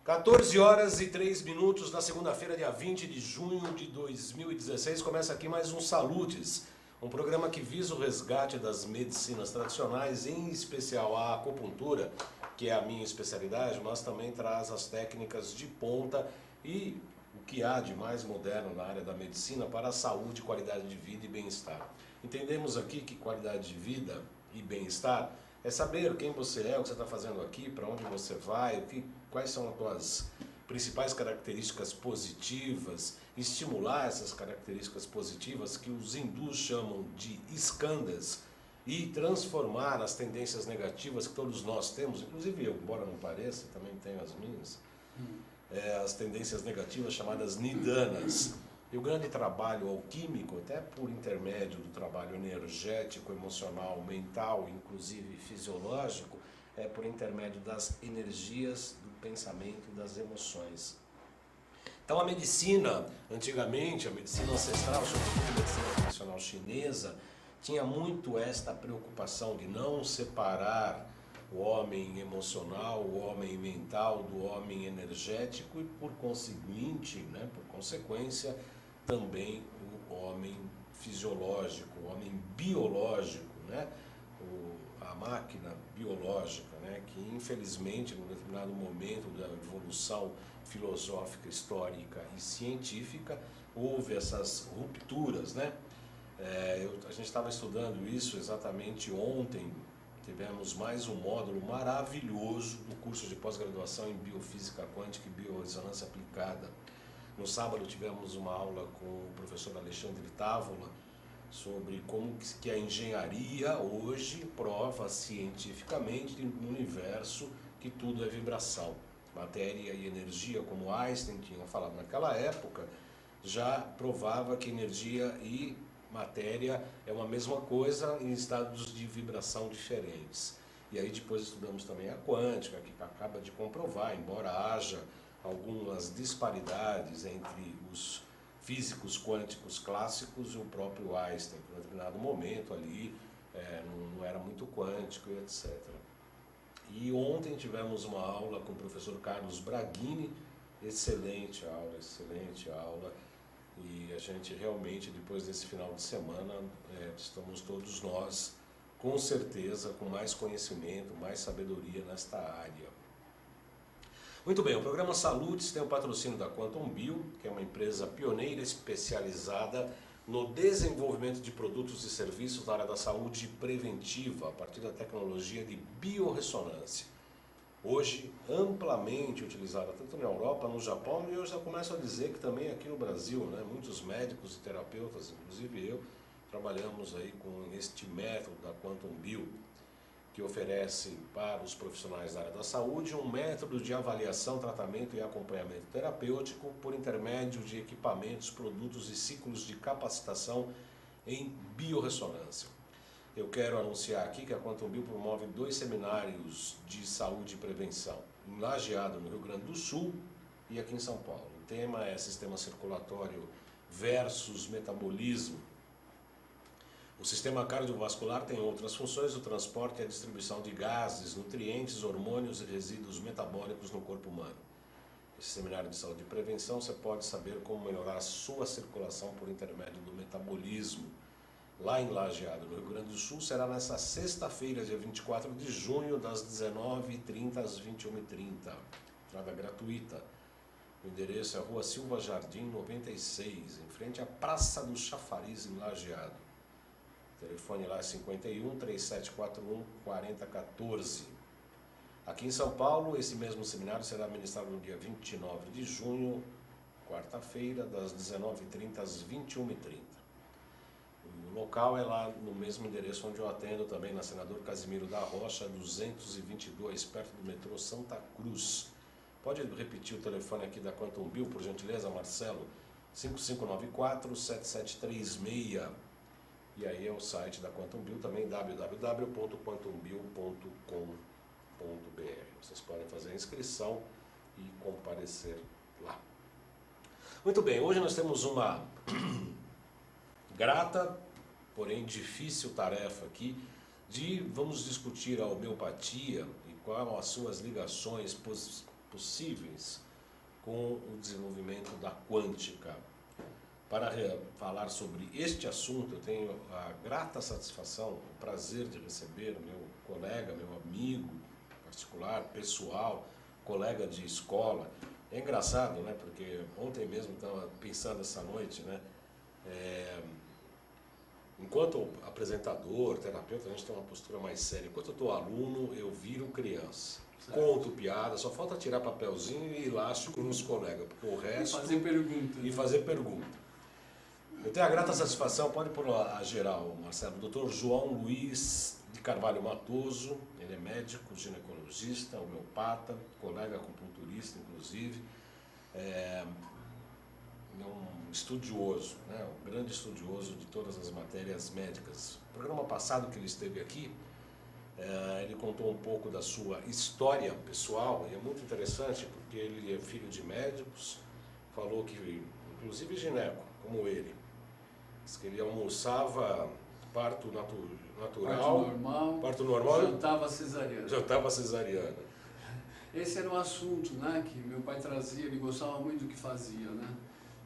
14 horas e 3 minutos na segunda-feira, dia 20 de junho de 2016, começa aqui mais um Saludes, um programa que visa o resgate das medicinas tradicionais, em especial a acupuntura, que é a minha especialidade, mas também traz as técnicas de ponta e o que há de mais moderno na área da medicina para a saúde, qualidade de vida e bem-estar. Entendemos aqui que qualidade de vida e bem-estar é saber quem você é, o que você está fazendo aqui, para onde você vai, quais são as suas principais características positivas, estimular essas características positivas que os hindus chamam de skandhas e transformar as tendências negativas que todos nós temos, inclusive eu, embora não pareça, também tenho as minhas, as tendências negativas chamadas nidanas. E o grande trabalho alquímico, até por intermédio do trabalho energético, emocional, mental, inclusive fisiológico, é por intermédio das energias do pensamento e das emoções. Então a medicina, antigamente, a medicina ancestral, sobretudo a medicina tradicional chinesa, tinha muito esta preocupação de não separar o homem emocional, o homem mental do homem energético e, por conseguinte, por consequência, também o homem fisiológico, o homem biológico, a máquina biológica, que infelizmente, num determinado momento da evolução filosófica, histórica e científica, houve essas rupturas. A gente estava estudando isso exatamente ontem, tivemos mais um módulo maravilhoso do curso de pós-graduação em Biofísica Quântica e Biorressonância Aplicada. No sábado tivemos uma aula com o professor Alexandre Távola sobre como que a engenharia hoje prova cientificamente no universo que tudo é vibração. Matéria e energia, como Einstein tinha falado naquela época, já provava que energia e matéria é uma mesma coisa em estados de vibração diferentes. E aí depois estudamos também a quântica, que acaba de comprovar, embora haja algumas disparidades entre os físicos quânticos clássicos e o próprio Einstein, que em determinado momento ali não era muito quântico e etc. E ontem tivemos uma aula com o professor Carlos Braghini, excelente aula, e a gente realmente, depois desse final de semana, estamos todos nós, com certeza, com mais conhecimento, mais sabedoria nesta área. Muito bem, o programa Saludes tem o patrocínio da Quantum Bio, que é uma empresa pioneira especializada no desenvolvimento de produtos e serviços na área da saúde preventiva, a partir da tecnologia de biorressonância. Hoje, amplamente utilizada tanto na Europa, no Japão, e eu já começo a dizer que também aqui no Brasil, muitos médicos e terapeutas, inclusive eu, trabalhamos aí com este método da Quantum Bio, que oferece para os profissionais da área da saúde um método de avaliação, tratamento e acompanhamento terapêutico por intermédio de equipamentos, produtos e ciclos de capacitação em biorressonância. Eu quero anunciar aqui que a Quantum Bio promove 2 seminários de saúde e prevenção, em Lajeado, no Rio Grande do Sul, e aqui em São Paulo. O tema é sistema circulatório versus metabolismo. O sistema cardiovascular tem outras funções, o transporte e a distribuição de gases, nutrientes, hormônios e resíduos metabólicos no corpo humano. Esse seminário de saúde e prevenção, você pode saber como melhorar a sua circulação por intermédio do metabolismo. Lá em Lajeado, no Rio Grande do Sul, será nessa sexta-feira, dia 24 de junho, das 19h30 às 21h30. Entrada gratuita. O endereço é a Rua Silva Jardim 96, em frente à Praça do Chafariz, em Lajeado. O telefone lá é 51 3741 4014. Aqui em São Paulo, esse mesmo seminário será ministrado no dia 29 de junho, quarta-feira, das 19h30 às 21h30. O local é lá no mesmo endereço onde eu atendo também, na Senador Casimiro da Rocha, 222, perto do metrô Santa Cruz. Pode repetir o telefone aqui da Quantum Bio, por gentileza, Marcelo? 5594-7736. E aí é o site da Quantum Bio, também www.quantumbio.com.br. Vocês podem fazer a inscrição e comparecer lá. Muito bem, hoje nós temos uma grata, porém difícil tarefa aqui vamos discutir a homeopatia e quais as suas ligações possíveis com o desenvolvimento da quântica. Para falar sobre este assunto, eu tenho a grata satisfação, o prazer de receber o meu colega, meu amigo particular, pessoal, colega de escola. É engraçado, né? Porque ontem mesmo estava pensando essa noite, né? Enquanto apresentador, terapeuta, a gente tem uma postura mais séria. Enquanto eu estou aluno, eu viro criança. Certo. Conto piada, só falta tirar papelzinho e elástico nos colegas, porque o resto... E fazer pergunta. E fazer pergunta. Eu tenho a grata satisfação, pode pôr a geral, Marcelo, o Dr. João Luiz de Carvalho Matoso, ele é médico, ginecologista, homeopata, colega acupunturista, inclusive, um estudioso, né? Um grande estudioso de todas as matérias médicas. No programa passado que ele esteve aqui, ele contou um pouco da sua história pessoal, e é muito interessante porque ele é filho de médicos, falou que, inclusive gineco, como ele, diz que ele almoçava parto natural, parto normal, jantava cesariana. Esse era um assunto, né, que meu pai trazia, ele gostava muito do que fazia, né?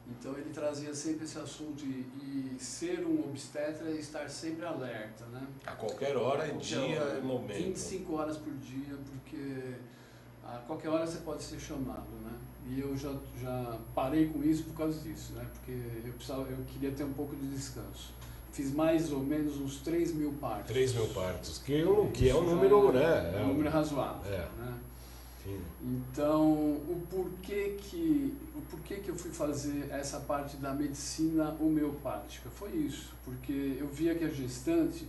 Então ele trazia sempre esse assunto e ser um obstetra é estar sempre alerta, né? A qualquer hora, dia e momento. 25 horas por dia, porque a qualquer hora você pode ser chamado, né? E eu já parei com isso por causa disso, né? Porque eu queria ter um pouco de descanso. Fiz mais ou menos uns 3.000 partos. 3.000 partos, que é um número, né? É um número razoável, né? Sim. Então, o porquê que eu fui fazer essa parte da medicina homeopática? Foi isso, porque eu via que a gestante,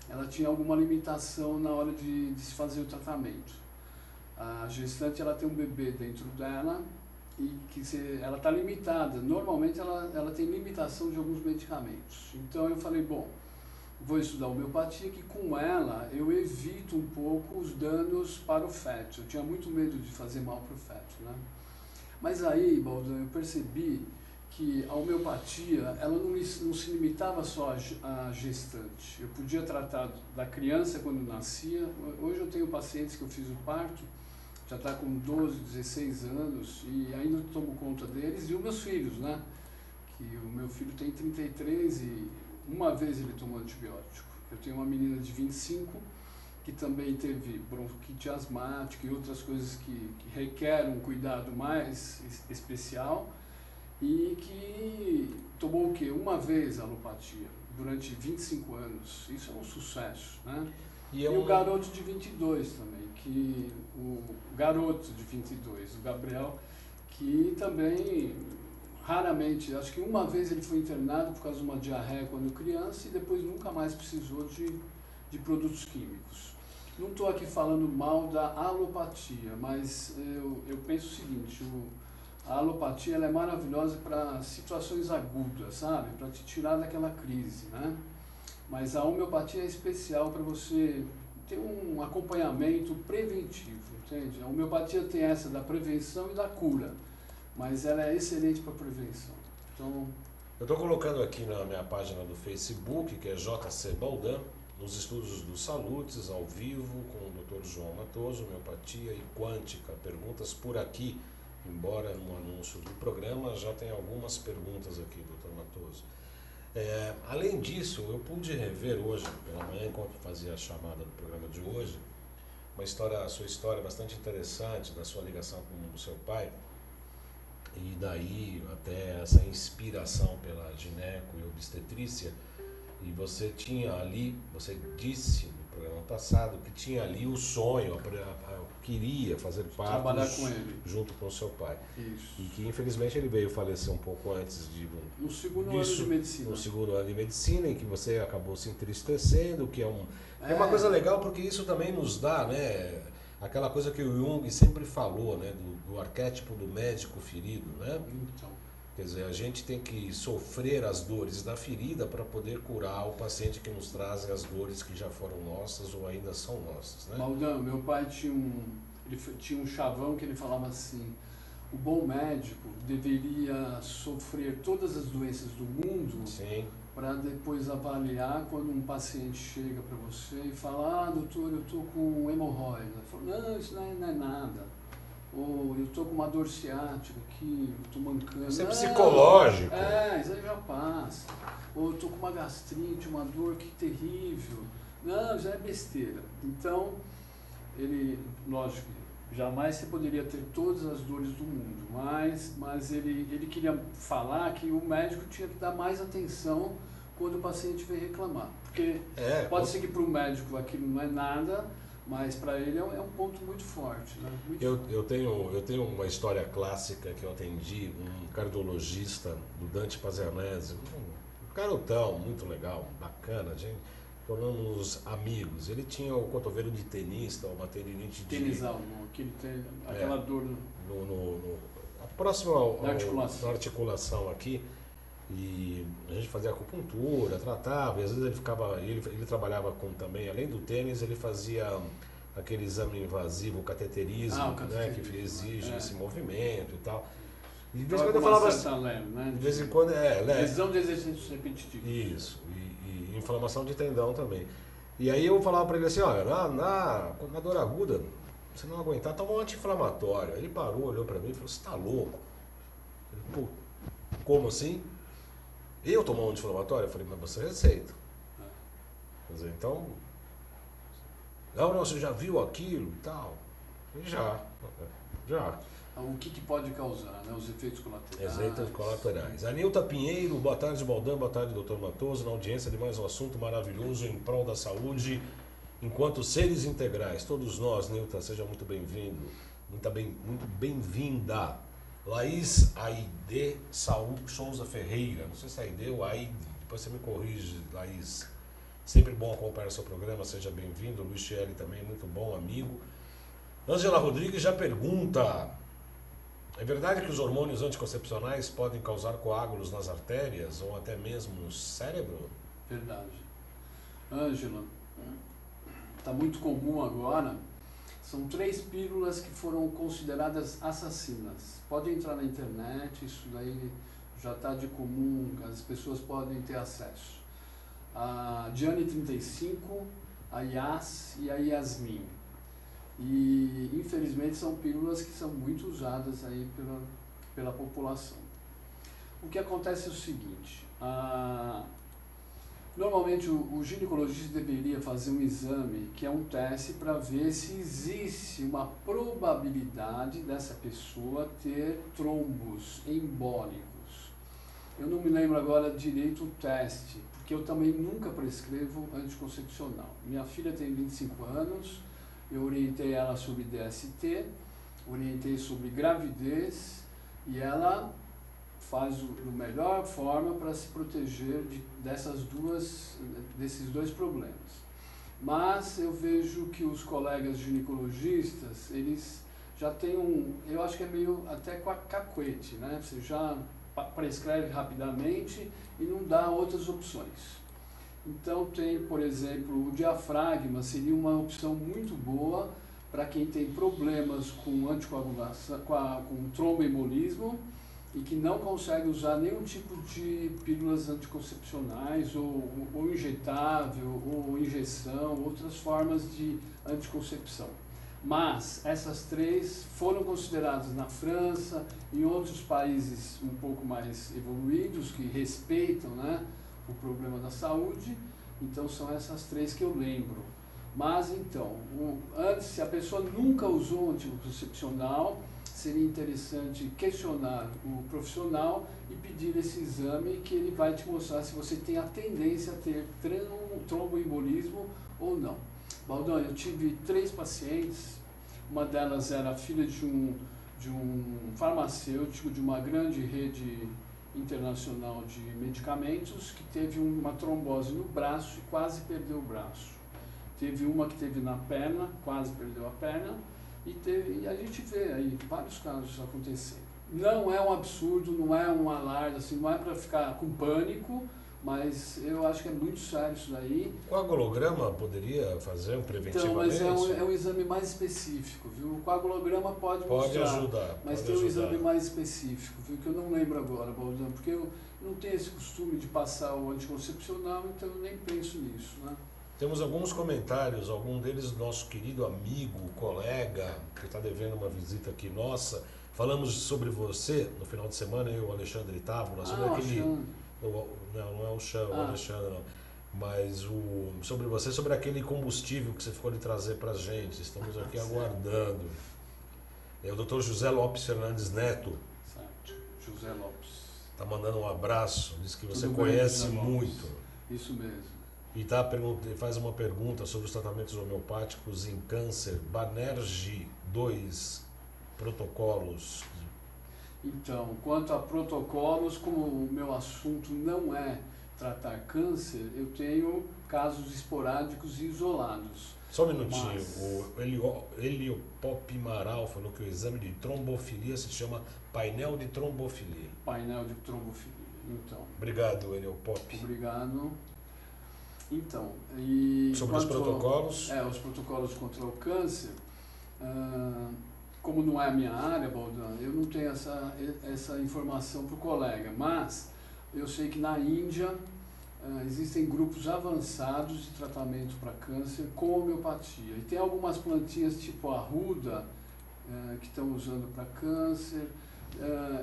ela tinha alguma limitação na hora de se fazer o tratamento. A gestante, ela tem um bebê dentro dela e ela está limitada. Normalmente, ela tem limitação de alguns medicamentos. Então, eu falei, bom, vou estudar homeopatia, que com ela eu evito um pouco os danos para o feto. Eu tinha muito medo de fazer mal para o feto, né? Mas aí, Baldão, eu percebi que a homeopatia, ela não se limitava só à gestante. Eu podia tratar da criança quando nascia. Hoje eu tenho pacientes que eu fiz o parto, já está com 12, 16 anos e ainda tomo conta deles, e os meus filhos, né? Que o meu filho tem 33 e uma vez ele tomou antibiótico. Eu tenho uma menina de 25 que também teve bronquite asmática e outras coisas que requerem um cuidado mais especial e que tomou o quê? Uma vez a alopatia durante 25 anos. Isso é um sucesso, né? E o garoto de 22 também, que o garoto de 22, o Gabriel, que também raramente, acho que uma vez ele foi internado por causa de uma diarreia quando criança e depois nunca mais precisou de produtos químicos. Não estou aqui falando mal da alopatia, mas eu penso o seguinte, a alopatia ela é maravilhosa para situações agudas, sabe? Para te tirar daquela crise, né? Mas a homeopatia é especial para você ter um acompanhamento preventivo, entende? A homeopatia tem essa da prevenção e da cura, mas ela é excelente para prevenção. Então, eu estou colocando aqui na minha página do Facebook, que é JC Baldan, nos estudos do Salutes, ao vivo, com o Dr. João Matoso, homeopatia e quântica. Perguntas por aqui, embora no anúncio do programa já tem algumas perguntas aqui, Dr. Matoso. Além disso, eu pude rever hoje, pela manhã, enquanto fazia a chamada do programa de hoje, a sua história bastante interessante, da sua ligação com o seu pai, e daí até essa inspiração pela gineco e obstetrícia. E você tinha ali, você disse no programa passado que tinha ali o sonho, queria fazer trabalhar com ele, junto com o seu pai. Isso. E que infelizmente ele veio falecer um pouco antes no segundo ano de medicina. No segundo ano de medicina, em que você acabou se entristecendo, que é uma coisa legal, porque isso também nos dá, né, aquela coisa que o Jung sempre falou, né, do arquétipo do médico ferido, né? Então, quer dizer, a gente tem que sofrer as dores da ferida para poder curar o paciente que nos trazem as dores que já foram nossas ou ainda são nossas, né? Baldão, meu pai tinha um chavão que ele falava assim: o bom médico deveria sofrer todas as doenças do mundo para depois avaliar quando um paciente chega para você e fala: ah, doutor, eu estou com hemorroida. Ele falou: não, isso não é nada. ou eu estou com uma dor ciática aqui, eu estou mancando. Isso é psicológico. Isso aí já passa. Ou eu estou com uma gastrite, uma dor que terrível. Não, já é besteira. Então, ele, lógico, jamais você poderia ter todas as dores do mundo, mas ele queria falar que o médico tinha que dar mais atenção quando o paciente vem reclamar. Porque pode ser que para o médico aquilo não é nada, mas para ele é um ponto muito forte. Né? Eu tenho uma história clássica que eu atendi, um cardiologista do Dante Pazzanese, um garotão muito legal, bacana, gente. Tornamos amigos. Ele tinha o cotovelo de tenista, uma tendinite de... Tenisal, aquela dor... Próximo da articulação. Articulação aqui. E a gente fazia acupuntura, tratava, e às vezes ele trabalhava com também, além do tênis, ele fazia aquele exame invasivo, o cateterismo, né, que exige esse movimento e tal. E de vez em quando eu falava assim, né? de vez em quando lesão de exercícios repetitivos. Isso, e inflamação de tendão também. E aí eu falava para ele assim, olha, na dor aguda, se não aguentar, toma um anti-inflamatório. Ele parou, olhou para mim e falou, você tá louco? Ele, pô, como assim? Eu tomar um anti-inflamatório? Eu falei, mas você receita. Quer dizer, então... Não, você já viu aquilo e tal? Já. O que pode causar, né? Os efeitos colaterais. Efeitos colaterais. Anilta Pinheiro, boa tarde, Baldan, boa tarde, doutor Matoso, na audiência de mais um assunto maravilhoso em prol da saúde, enquanto seres integrais. Todos nós, Nilta, seja muito bem-vindo, muito bem-vinda. Laís Aide Souza Ferreira, não sei se é Aide ou Aide, depois você me corrige, Laís. Sempre bom acompanhar seu programa, seja bem-vindo. Luiz Chieli também, muito bom amigo. Ângela Rodrigues já pergunta, é verdade que os hormônios anticoncepcionais podem causar coágulos nas artérias ou até mesmo no cérebro? Verdade. Ângela, está muito comum agora. São 3 pílulas que foram consideradas assassinas. Pode entrar na internet, isso daí já está de comum, as pessoas podem ter acesso. A Diane 35, a Yas e a Yasmin. E infelizmente são pílulas que são muito usadas aí pela população. O que acontece é o seguinte, normalmente o ginecologista deveria fazer um exame, que é um teste para ver se existe uma probabilidade dessa pessoa ter trombos embólicos. Eu não me lembro agora direito o teste, porque eu também nunca prescrevo anticoncepcional. Minha filha tem 25 anos, eu orientei ela sobre DST, orientei sobre gravidez e ela faz da melhor forma para se proteger desses dois problemas. Mas eu vejo que os colegas ginecologistas, eles já têm eu acho que é meio até cacuete, né? Você já prescreve rapidamente e não dá outras opções. Então tem, por exemplo, o diafragma seria uma opção muito boa para quem tem problemas com anticoagulação, com tromboembolismo e que não consegue usar nenhum tipo de pílulas anticoncepcionais ou injetável ou injeção, outras formas de anticoncepção. Mas essas 3 foram consideradas na França e em outros países um pouco mais evoluídos, que respeitam, né, o problema da saúde. Então são essas 3 que eu lembro. Mas então, antes, se a pessoa nunca usou anticoncepcional, seria interessante questionar o profissional e pedir esse exame que ele vai te mostrar se você tem a tendência a ter tromboembolismo ou não. Baldan, eu tive 3 pacientes, uma delas era filha de um farmacêutico de uma grande rede internacional de medicamentos que teve uma trombose no braço e quase perdeu o braço. Teve uma que teve na perna, quase perdeu a perna, e a gente vê aí vários casos acontecendo. Não é um absurdo, não é um alarde, assim, não é para ficar com pânico, mas eu acho que é muito sério isso daí. O coagulograma poderia fazer um preventivo? Então, mas é um exame mais específico, viu? O coagulograma pode mostrar, ajudar, mas tem um exame mais específico, viu? Que eu não lembro agora, Baldan, porque eu não tenho esse costume de passar o anticoncepcional, então eu nem penso nisso, né? Temos alguns comentários, algum deles nosso querido amigo, colega, que está devendo uma visita aqui nossa. Falamos sobre você no final de semana, eu e o Alexandre Távola, sobre aquele... Não é o Chão, o Alexandre não. Mas sobre você, sobre aquele combustível que você ficou de trazer para a gente. Estamos aqui aguardando. É o Dr. José Lopes Fernandes Neto. Certo, José Lopes. Está mandando um abraço, diz que você Tudo conhece bem, muito. Isso mesmo. E faz uma pergunta sobre os tratamentos homeopáticos em câncer, Banerjee 2 protocolos. Então, quanto a protocolos, como o meu assunto não é tratar câncer, eu tenho casos esporádicos e isolados. Só um minutinho, o Heliopop Maral falou que o exame de trombofilia se chama painel de trombofilia. Painel de trombofilia, então. Obrigado, Heliopop. Obrigado. Então, sobre os protocolos? Os protocolos contra o câncer, como não é a minha área, Baldan, eu não tenho essa informação para o colega, mas eu sei que na Índia existem grupos avançados de tratamento para câncer com homeopatia. E tem algumas plantinhas tipo a arruda que estão usando para câncer.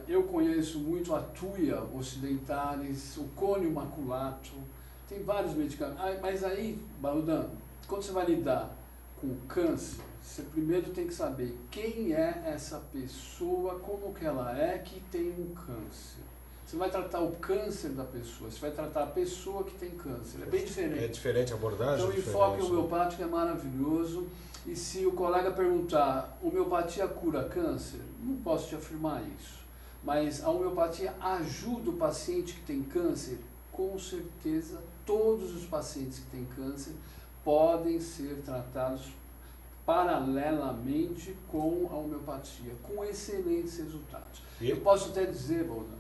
Eu conheço muito a tuia occidentalis, o cônio maculato. Tem vários medicamentos. Mas aí, Baldan, quando você vai lidar com o câncer, você primeiro tem que saber quem é essa pessoa, como que ela é que tem um câncer. Você vai tratar o câncer da pessoa, você vai tratar a pessoa que tem câncer. É bem diferente. É diferente a abordagem? Então o enfoque homeopático é maravilhoso. E se o colega perguntar, homeopatia cura câncer? Não posso te afirmar isso. Mas a homeopatia ajuda o paciente que tem câncer? Com certeza, todos os pacientes que têm câncer podem ser tratados paralelamente com a homeopatia, com excelentes resultados. Eu posso até dizer, Baldan,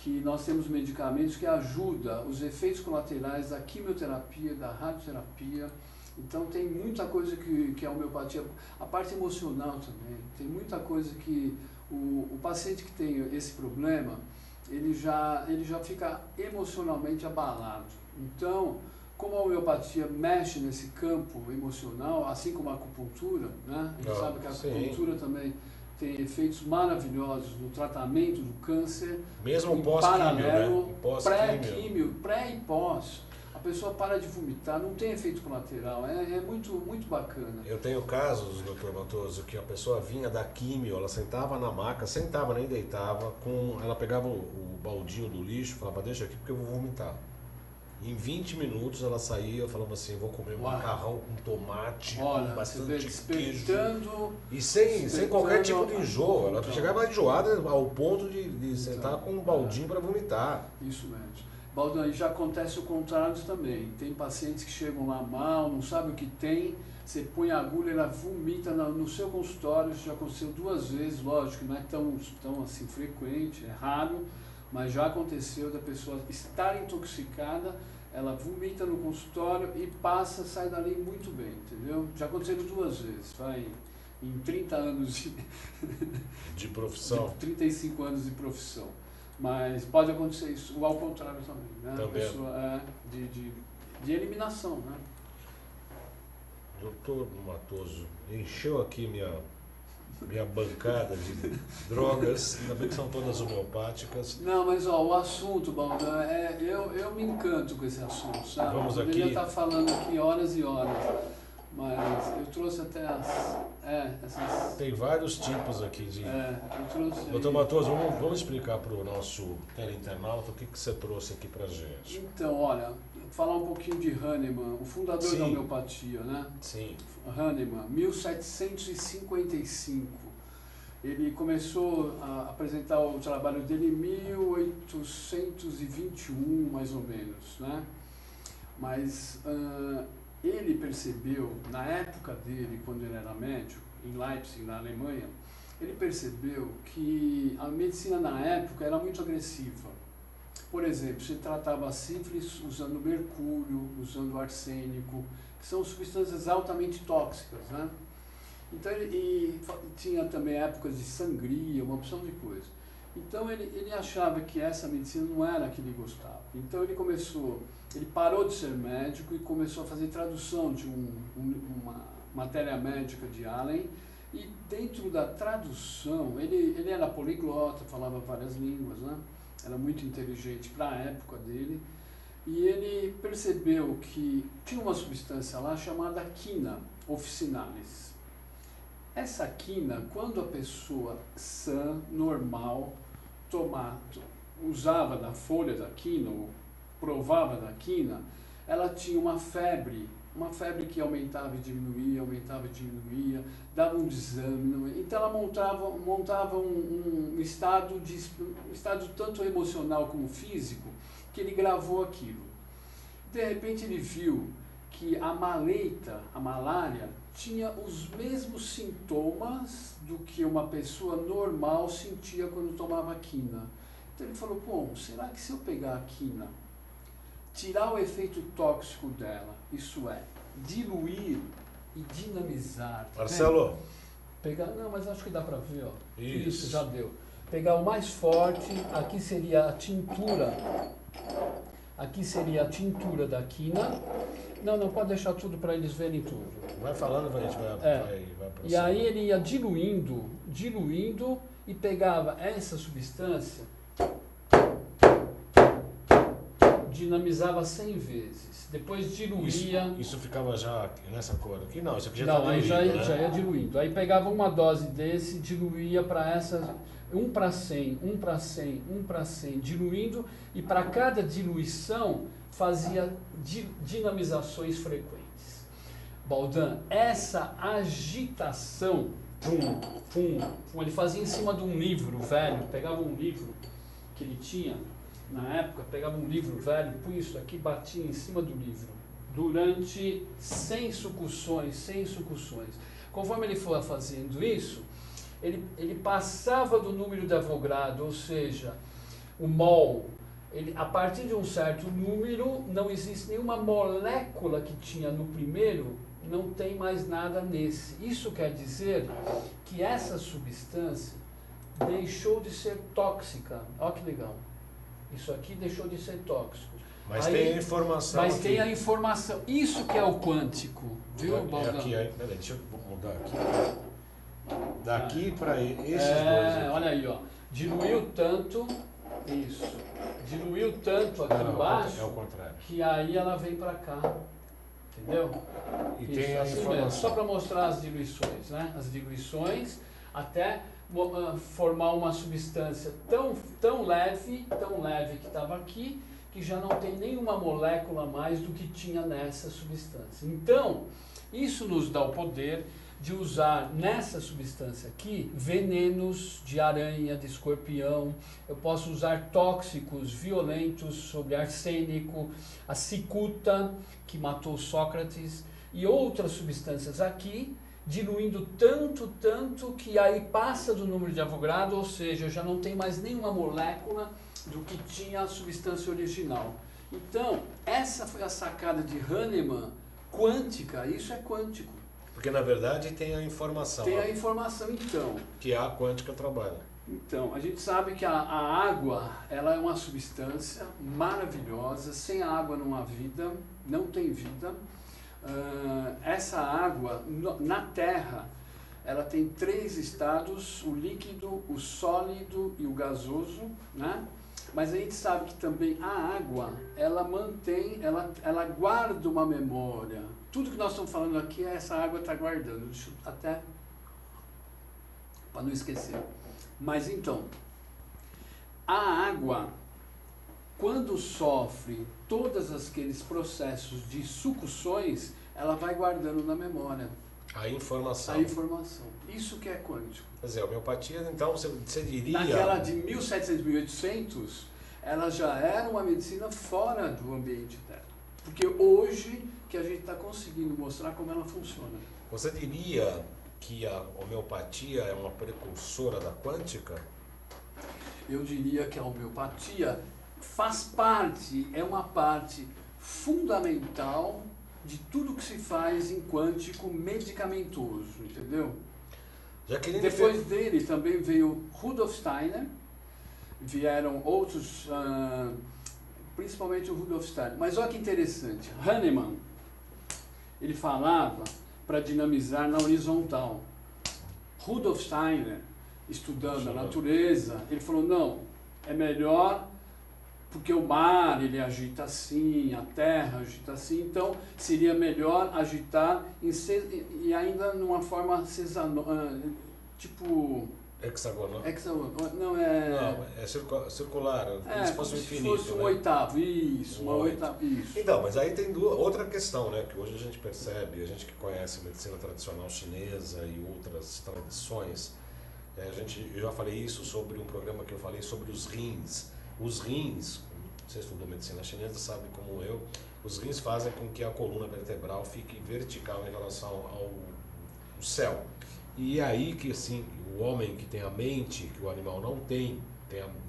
que nós temos medicamentos que ajudam os efeitos colaterais da quimioterapia, da radioterapia. Então tem muita coisa que a homeopatia, a parte emocional também, tem muita coisa que o paciente que tem esse problema, ele já fica emocionalmente abalado. Então, como a homeopatia mexe nesse campo emocional, assim como a acupuntura, né? A gente sabe que a acupuntura também tem efeitos maravilhosos no tratamento do câncer. Mesmo pós-químio, né? Pré-químio, pré e pós. A pessoa para de vomitar, não tem efeito colateral, é muito, muito bacana. Eu tenho casos, doutor Matoso, que a pessoa vinha da químio, ela sentava na maca, sentava, nem deitava, ela pegava o baldinho do lixo, falava, deixa aqui porque eu vou vomitar. Em 20 minutos ela saía falando assim, vou comer um macarrão com tomate, com bastante queijo. E sem qualquer tipo de enjoo. Ela chegava enjoada ao ponto de sentar com um baldinho para vomitar. Isso mesmo. Baldan, já acontece o contrário também. Tem pacientes que chegam lá mal, não sabem o que tem, você põe a agulha, ela vomita no seu consultório. Isso já aconteceu 2 vezes, lógico, não é tão assim frequente, é raro, mas já aconteceu da pessoa estar intoxicada, ela vomita no consultório e sai dali muito bem, entendeu? Já aconteceu 2 vezes, em 30 anos de profissão. 35 anos de profissão. Mas pode acontecer isso, ao contrário também, né? Também. A pessoa de eliminação, né? Doutor Matoso, encheu aqui minha bancada de drogas, ainda bem que são todas homeopáticas. Não, mas o assunto, Baldan, eu me encanto com esse assunto, sabe? Vamos eu aqui. poderia estar falando aqui horas e horas, mas eu trouxe até essas... Tem vários tipos aqui de... eu trouxe... Doutor Matoso, vamos explicar para o nosso teleinternauta o que você trouxe aqui para a gente. Então, olha, falar um pouquinho de Hahnemann, o fundador da homeopatia, né? Sim. Hahnemann, 1755. Ele começou a apresentar o trabalho dele em 1821, mais ou menos, né? Mas ele percebeu, na época dele, quando ele era médico, em Leipzig, na Alemanha, ele percebeu que a medicina na época era muito agressiva. Por exemplo, se tratava a sífilis usando mercúrio, usando arsênico, que são substâncias altamente tóxicas, né? Então, e tinha também épocas de sangria, uma opção de coisa. Então ele achava que essa medicina não era a que ele gostava. Então ele parou de ser médico e começou a fazer tradução de uma matéria médica de Allen. E dentro da tradução, ele era poliglota, falava várias línguas, né? Era muito inteligente para a época dele. E ele percebeu que tinha uma substância lá chamada quina officinalis. Essa quina, quando a pessoa sã, normal, usava da folha da quina, ou provava da quina, ela tinha uma febre que aumentava e diminuía, dava um desânimo. Então ela montava um estado tanto emocional como físico, que ele gravou aquilo. De repente ele viu que a malária, tinha os mesmos sintomas do que uma pessoa normal sentia quando tomava quina. Então ele falou, bom, será que se eu pegar a quina, tirar o efeito tóxico dela, isso é, diluir e dinamizar... Marcelo? Não, mas acho que dá para ver, ó. Isso, já deu. Pegar o mais forte, aqui seria a tintura. Aqui seria a tintura da quina. Não, pode deixar tudo para eles verem tudo. Vai falando, a gente vai E aí ele ia diluindo e pegava essa substância, dinamizava 100 vezes. Depois diluía... Isso ficava já nessa cor aqui? Não, isso aqui já não, está aí diluído, já ia diluindo. Aí pegava uma dose desse, diluía para essas... 1 para 100, 1 para 100, 1 para 100, diluindo, e para cada diluição fazia dinamizações frequentes. Baldan, essa agitação, ele fazia em cima de um livro velho, pegava um livro que ele tinha, na época, pegava um livro velho, punha isso aqui, batia em cima do livro, durante 100 sucções. Conforme ele for fazendo isso, ele passava do número de Avogadro, ou seja, o mol. A partir de um certo número, não existe nenhuma molécula que tinha no primeiro, não tem mais nada nesse. Isso quer dizer que essa substância deixou de ser tóxica. Olha que legal. Isso aqui deixou de ser tóxico. Mas aí, tem a informação. Mas aqui. Tem a informação. Isso que é o quântico. Viu, Baldan? Peraí, deixa eu mudar aqui. Daqui para esses dois aqui. Olha aí, ó. Diluiu tanto, isso. Diluiu tanto aqui embaixo, é o contrário. Que aí ela vem para cá. Entendeu? E isso, tem a assim informação. Mesmo, só para mostrar as diluições, né? As diluições até formar uma substância tão leve que estava aqui, que já não tem nenhuma molécula mais do que tinha nessa substância. Então, isso nos dá o poder de usar nessa substância aqui venenos de aranha, de escorpião. Eu posso usar tóxicos violentos sobre arsênico, a cicuta, que matou Sócrates, e outras substâncias aqui, diluindo tanto que aí passa do número de Avogadro, ou seja, já não tem mais nenhuma molécula do que tinha a substância original. Então, essa foi a sacada de Hahnemann, quântica, isso é quântico. Porque, na verdade, tem a informação. Tem a informação, então. Que a quântica trabalha. Então, a gente sabe que a água, ela é uma substância maravilhosa. Sem a água não há vida, não tem vida. Essa água, na Terra, ela tem 3 estados, o líquido, o sólido e o gasoso, né? Mas a gente sabe que também a água, ela mantém, ela guarda uma memória. Tudo que nós estamos falando aqui, essa água está guardando, deixa eu até para não esquecer. Mas então, a água, quando sofre todos aqueles processos de sucções, ela vai guardando na memória. A informação. A informação. Isso que é quântico. Quer dizer, a homeopatia, então, você diria... Naquela de 1700, 1800, ela já era uma medicina fora do ambiente dela. Porque hoje que a gente está conseguindo mostrar como ela funciona. Você diria que a homeopatia é uma precursora da quântica? Eu diria que a homeopatia faz parte, é uma parte fundamental de tudo que se faz em quântico medicamentoso, entendeu? Depois dele também veio Rudolf Steiner, vieram outros, principalmente o Rudolf Steiner. Mas olha que interessante, Hahnemann, ele falava para dinamizar na horizontal. Rudolf Steiner, estudando a natureza, ele falou, não, é melhor porque o mar ele agita assim, a terra agita assim, então seria melhor agitar e ainda numa forma tipo... Hexagonal. Não, é... Não, é circular, como se fosse um infinito. Se fosse um oitavo, isso, uma oitava, isso. Então, mas aí tem outra questão, né, que hoje a gente percebe, a gente que conhece a medicina tradicional chinesa e outras tradições, eu já falei isso sobre um programa que eu falei sobre os rins. Os rins, você estudou medicina chinesa, sabe como eu, os rins fazem com que a coluna vertebral fique vertical em relação ao céu. E aí que assim, o homem que tem a mente, que o animal não tem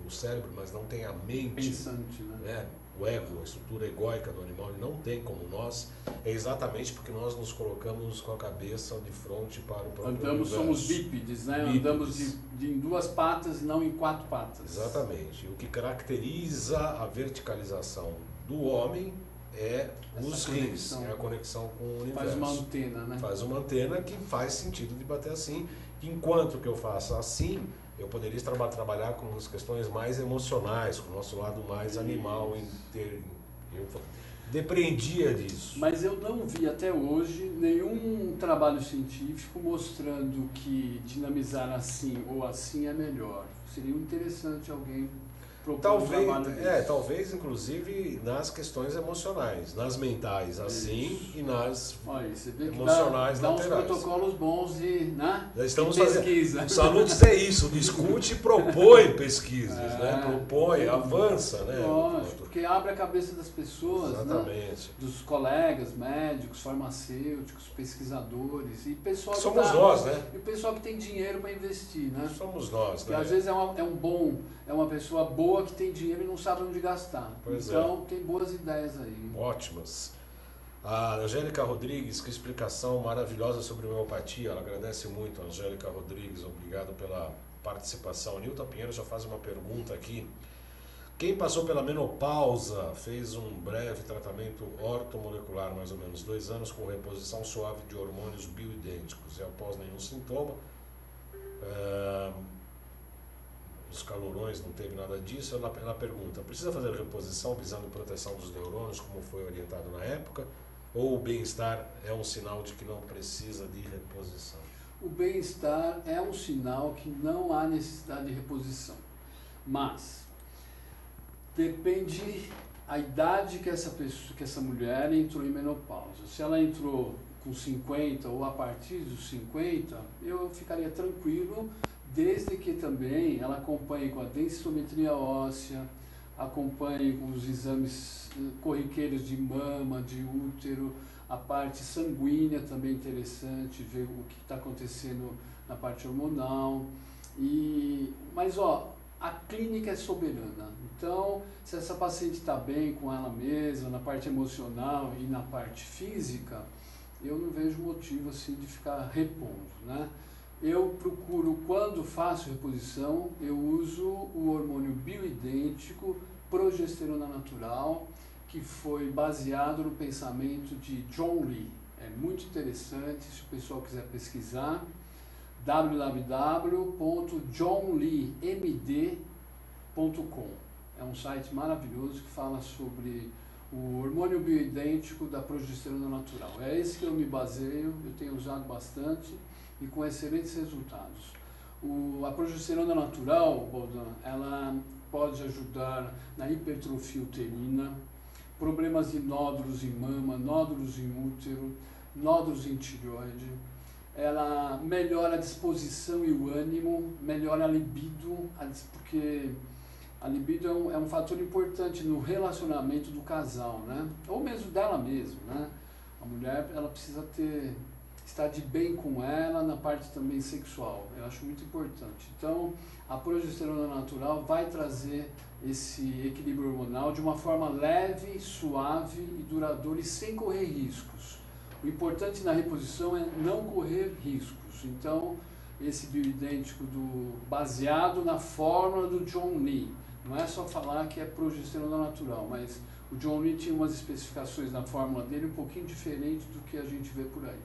o cérebro, mas não tem a mente. Pensante, né? O ego, a estrutura egóica do animal, ele não tem como nós, é exatamente porque nós nos colocamos com a cabeça de frente para o próprio universo. Somos bípedes, né? Bípedes. Andamos em duas patas e não em quatro patas. Exatamente. O que caracteriza a verticalização do homem é os rins, é a conexão com o universo. Faz uma antena, né? Faz uma antena que faz sentido de bater assim. Enquanto que eu faço assim, eu poderia trabalhar com as questões mais emocionais, com o nosso lado mais animal. Eu depreendia disso. Mas eu não vi até hoje nenhum trabalho científico mostrando que dinamizar assim ou assim é melhor. Seria interessante alguém propor um trabalho desse. Talvez inclusive nas questões emocionais, nas mentais assim e nas emocionais dá laterais. Uns protocolos bons de pesquisa. O Salutis é isso, discute e propõe pesquisas, né? Propõe, avança, né? Lógico, porque abre a cabeça das pessoas, exatamente, né? Dos colegas, médicos, farmacêuticos, pesquisadores e pessoal que somos nós, né? E o pessoal que tem dinheiro para investir, né? Somos nós, porque né? às vezes é uma pessoa boa que tem dinheiro e não sabe onde gastar. Então tem boas ideias aí. Ótimas. A Angélica Rodrigues, que explicação maravilhosa sobre homeopatia. Ela agradece muito, Angélica Rodrigues, obrigado pela participação. Nilton Pinheiro já faz uma pergunta aqui. Quem passou pela menopausa fez um breve tratamento ortomolecular, mais ou menos 2 anos, com reposição suave de hormônios bioidênticos e após nenhum sintoma. Os calorões não teve nada disso. Ela pergunta, precisa fazer reposição visando proteção dos neurônios, como foi orientado na época, ou o bem-estar é um sinal de que não precisa de reposição? O bem-estar é um sinal que não há necessidade de reposição, mas depende a idade que essa mulher entrou em menopausa. Se ela entrou com 50 ou a partir dos 50, eu ficaria tranquilo, desde que também ela acompanhe com a densitometria óssea, acompanhe com os exames corriqueiros de mama, de útero, a parte sanguínea também interessante, ver o que está acontecendo na parte hormonal. Mas a clínica é soberana, então se essa paciente está bem com ela mesma, na parte emocional e na parte física, eu não vejo motivo assim de ficar repondo, né? Eu procuro, quando faço reposição, eu uso o hormônio bioidêntico, progesterona natural, que foi baseado no pensamento de John Lee. É muito interessante, se o pessoal quiser pesquisar, www.johnleemd.com. É um site maravilhoso que fala sobre o hormônio bioidêntico da progesterona natural. É esse que eu me baseio, eu tenho usado bastante e com excelentes resultados. A progesterona natural, Bodan, ela pode ajudar na hipertrofia uterina, problemas de nódulos em mama, nódulos em útero, nódulos em tireoide. Ela melhora a disposição e o ânimo, melhora a libido, porque a libido é um fator importante no relacionamento do casal, né? Ou mesmo dela mesma, né? A mulher, ela precisa estar de bem com ela na parte também sexual. Eu acho muito importante. Então, a progesterona natural vai trazer esse equilíbrio hormonal de uma forma leve, suave e duradoura e sem correr riscos. O importante na reposição é não correr riscos. Então, esse bioidêntico baseado na fórmula do John Lee. Não é só falar que é progesterona natural, mas o John Lee tinha umas especificações na fórmula dele um pouquinho diferente do que a gente vê por aí.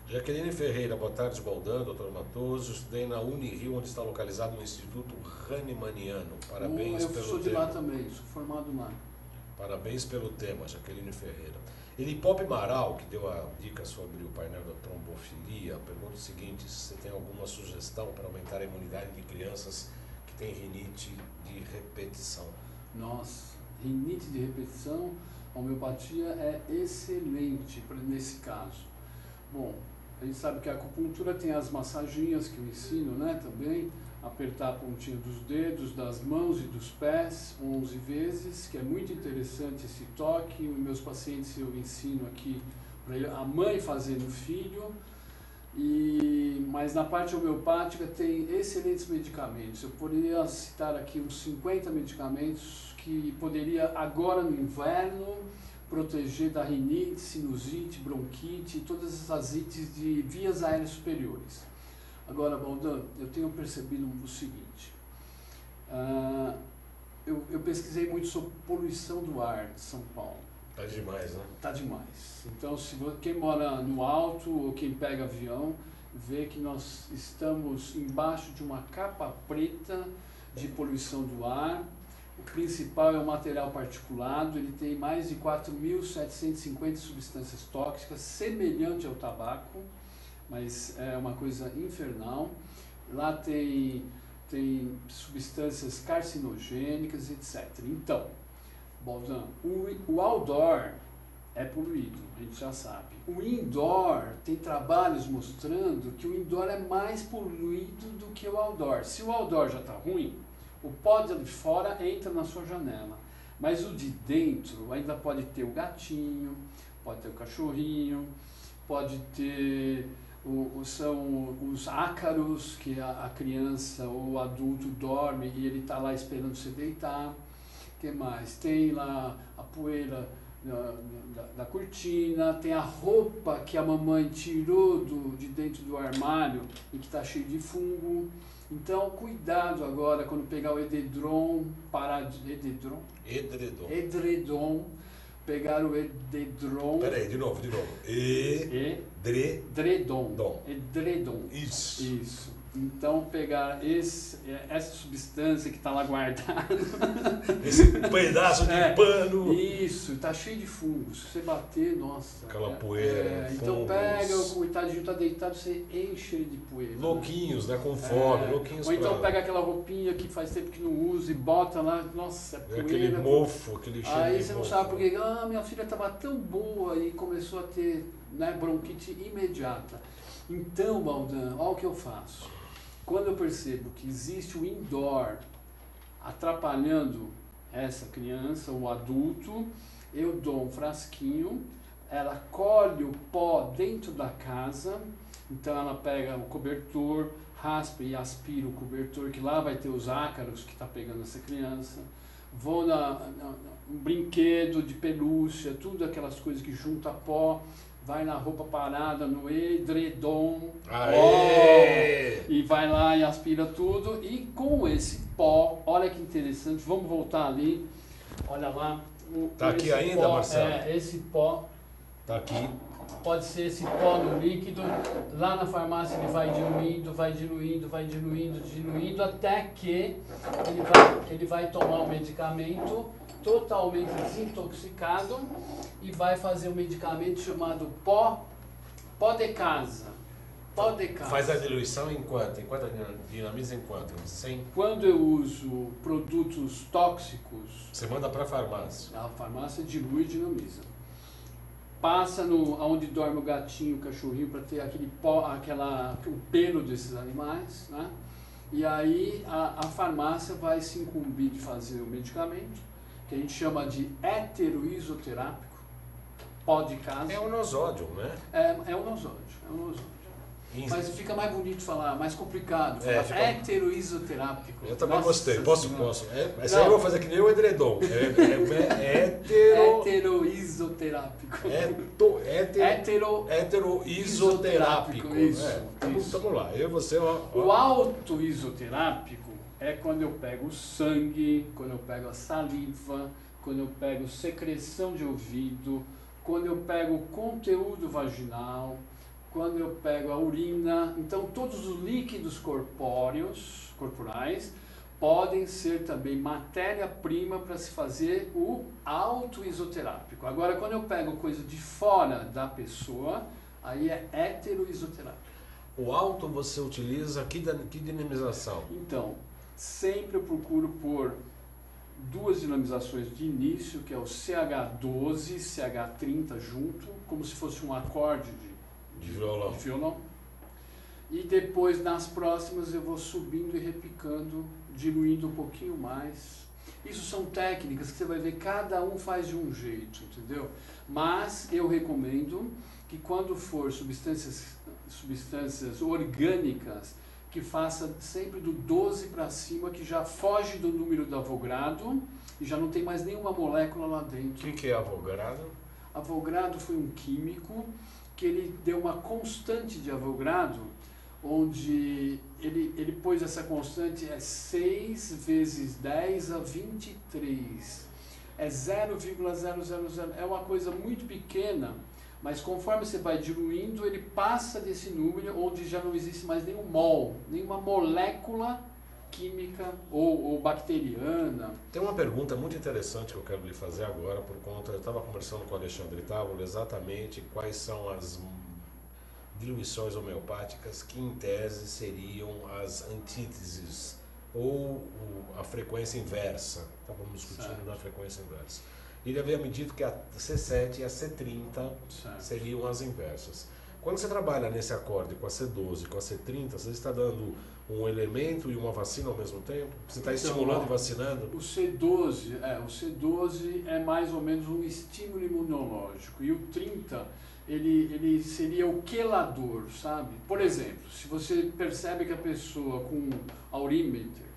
Jaqueline Ferreira, boa tarde, Baldan, doutor Matoso. Estudei na Unirio, onde está localizado o Instituto Hahnemanniano. Parabéns pelo tema. Eu sou de lá também, sou formado lá. Parabéns pelo tema, Jaqueline Ferreira. Elipope Maral, que deu a dica sobre o painel da trombofilia, pergunta o seguinte: se você tem alguma sugestão para aumentar a imunidade de crianças que têm rinite de repetição? Nossa, rinite de repetição, a homeopatia é excelente nesse caso. Bom, a gente sabe que a acupuntura tem as massaginhas que eu ensino, né, também, apertar a pontinha dos dedos, das mãos e dos pés 11 vezes, que é muito interessante esse toque. Os meus pacientes eu ensino aqui para a mãe fazer no filho. Mas na parte homeopática tem excelentes medicamentos. Eu poderia citar aqui uns 50 medicamentos que poderia agora no inverno proteger da rinite, sinusite, bronquite e todas essas ites de vias aéreas superiores. Agora, Baldan, eu tenho percebido o seguinte, eu pesquisei muito sobre poluição do ar de São Paulo. Tá demais, né? Tá demais. Então, quem mora no alto ou quem pega avião, vê que nós estamos embaixo de uma capa preta de poluição do ar. O principal é o material particulado, ele tem mais de 4.750 substâncias tóxicas, semelhante ao tabaco, mas é uma coisa infernal. Lá tem substâncias carcinogênicas, etc. Então, Baldan, o outdoor é poluído, a gente já sabe. O indoor, tem trabalhos mostrando que o indoor é mais poluído do que o outdoor. Se o outdoor já está ruim, o pó de fora entra na sua janela, mas o de dentro ainda pode ter o gatinho, pode ter o cachorrinho, pode ter são os ácaros que a criança ou o adulto dorme e ele está lá esperando você deitar. O que mais? Tem lá a poeira da cortina, tem a roupa que a mamãe tirou de dentro do armário e que está cheio de fungo. Então, cuidado agora quando pegar o edredom, edredom, pegar o edredom. Peraí, de novo. Edredom. Isso. Então, pegar essa substância que está lá guardada. Esse pedaço de pano. Isso, está cheio de fungos. Se você bater, nossa. Aquela poeira. Então, pega, o coitadinho está deitado, você enche ele de poeira. Louquinhos, né? Com fome, louquinhos. Ou então, pega aquela roupinha que faz tempo que não usa e bota lá, nossa, é poeira. Aquele mofo, aquele cheiro. Aí você não sabe porque, minha filha estava tão boa e começou a ter, né, bronquite imediata. Então, Baldan, olha o que eu faço. Quando eu percebo que existe o indoor atrapalhando essa criança, o adulto, eu dou um frasquinho, ela colhe o pó dentro da casa, então ela pega o cobertor, raspa e aspira o cobertor, que lá vai ter os ácaros que está pegando essa criança. Vou um brinquedo de pelúcia, tudo aquelas coisas que junta pó, vai na roupa parada, no edredom, e vai lá e aspira tudo. E com esse pó, olha que interessante, vamos voltar ali, olha lá. Tá aqui ainda, Marcelo? Esse pó. Tá aqui. Pode ser esse pó no líquido, lá na farmácia ele vai diluindo, até que ele vai tomar o medicamento totalmente desintoxicado e vai fazer um medicamento chamado pó de casa. Pó de casa. Faz a diluição em quanto? Dinamiza em quanto? 100? Quando eu uso produtos tóxicos... Você manda para a farmácia. A farmácia dilui e dinamiza. Passa onde dorme o gatinho, o cachorrinho, para ter aquele pó, o pelo desses animais, né? E aí a farmácia vai se incumbir de fazer o medicamento, que a gente chama de heteroisoterápico, pó de casa. É o nosódio, né? É o nosódio. Mas fica mais bonito falar, mais complicado. Falar heteroisoterápico. Eu também gostei. Posso. Essa aí eu vou fazer que nem o edredom. Heteroisoterápico. Heteroisoterápico. Isso. Vamos lá. Eu e você. O autoisoterápico é quando eu pego o sangue, quando eu pego a saliva, quando eu pego secreção de ouvido, quando eu pego o conteúdo vaginal, quando eu pego a urina. Então, todos os líquidos corporais podem ser também matéria-prima para se fazer o autoisoterápico. Agora, quando eu pego coisa de fora da pessoa, aí é heteroisoterápico. O auto você utiliza que dinamização? Então, sempre eu procuro por duas dinamizações de início, que é o CH12 e CH30 junto, como se fosse um acorde de violão. E depois, nas próximas, eu vou subindo e repicando, diluindo um pouquinho mais. Isso são técnicas que você vai ver, cada um faz de um jeito, entendeu? Mas eu recomendo que quando for substâncias orgânicas, que faça sempre do 12 para cima, que já foge do número do Avogadro e já não tem mais nenhuma molécula lá dentro. O que é Avogadro? Avogadro foi um químico que ele deu uma constante de Avogadro, onde ele pôs essa constante, é 6 vezes 10 a 23. É 0,000, é uma coisa muito pequena, mas conforme você vai diluindo, ele passa desse número, onde já não existe mais nenhum mol, nenhuma molécula química ou bacteriana. Tem uma pergunta muito interessante que eu quero lhe fazer agora, por conta, eu estava conversando com o Alexandre Távola exatamente quais são as diluições homeopáticas que em tese seriam as antíteses ou a frequência inversa. Estávamos discutindo na frequência inversa. Ele havia me dito que a C7 e a C30 seriam as inversas. Quando você trabalha nesse acorde com a C12 e com a C30, você está dando um elemento e uma vacina ao mesmo tempo? Você está estimulando e vacinando? O C12 é mais ou menos um estímulo imunológico. E o 30, ele seria o quelador, sabe? Por exemplo, se você percebe que a pessoa com aurimeter,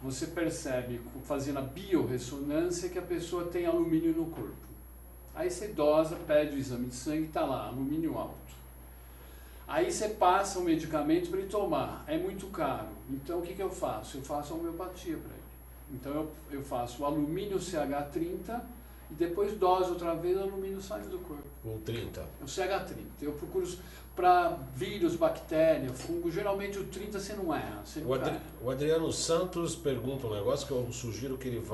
você percebe, fazendo a biorressonância, que a pessoa tem alumínio no corpo. Aí você dosa, pede o exame de sangue, está lá, alumínio alto. Aí você passa um medicamento para ele tomar, é muito caro. Então o que eu faço? Eu faço a homeopatia para ele. Então eu faço o alumínio CH30 e depois doso outra vez, o alumínio sai do corpo. O 30? O CH30. Eu procuro para vírus, bactéria, fungo, geralmente o 30 você não erra. O Adriano Santos pergunta um negócio que eu sugiro que ele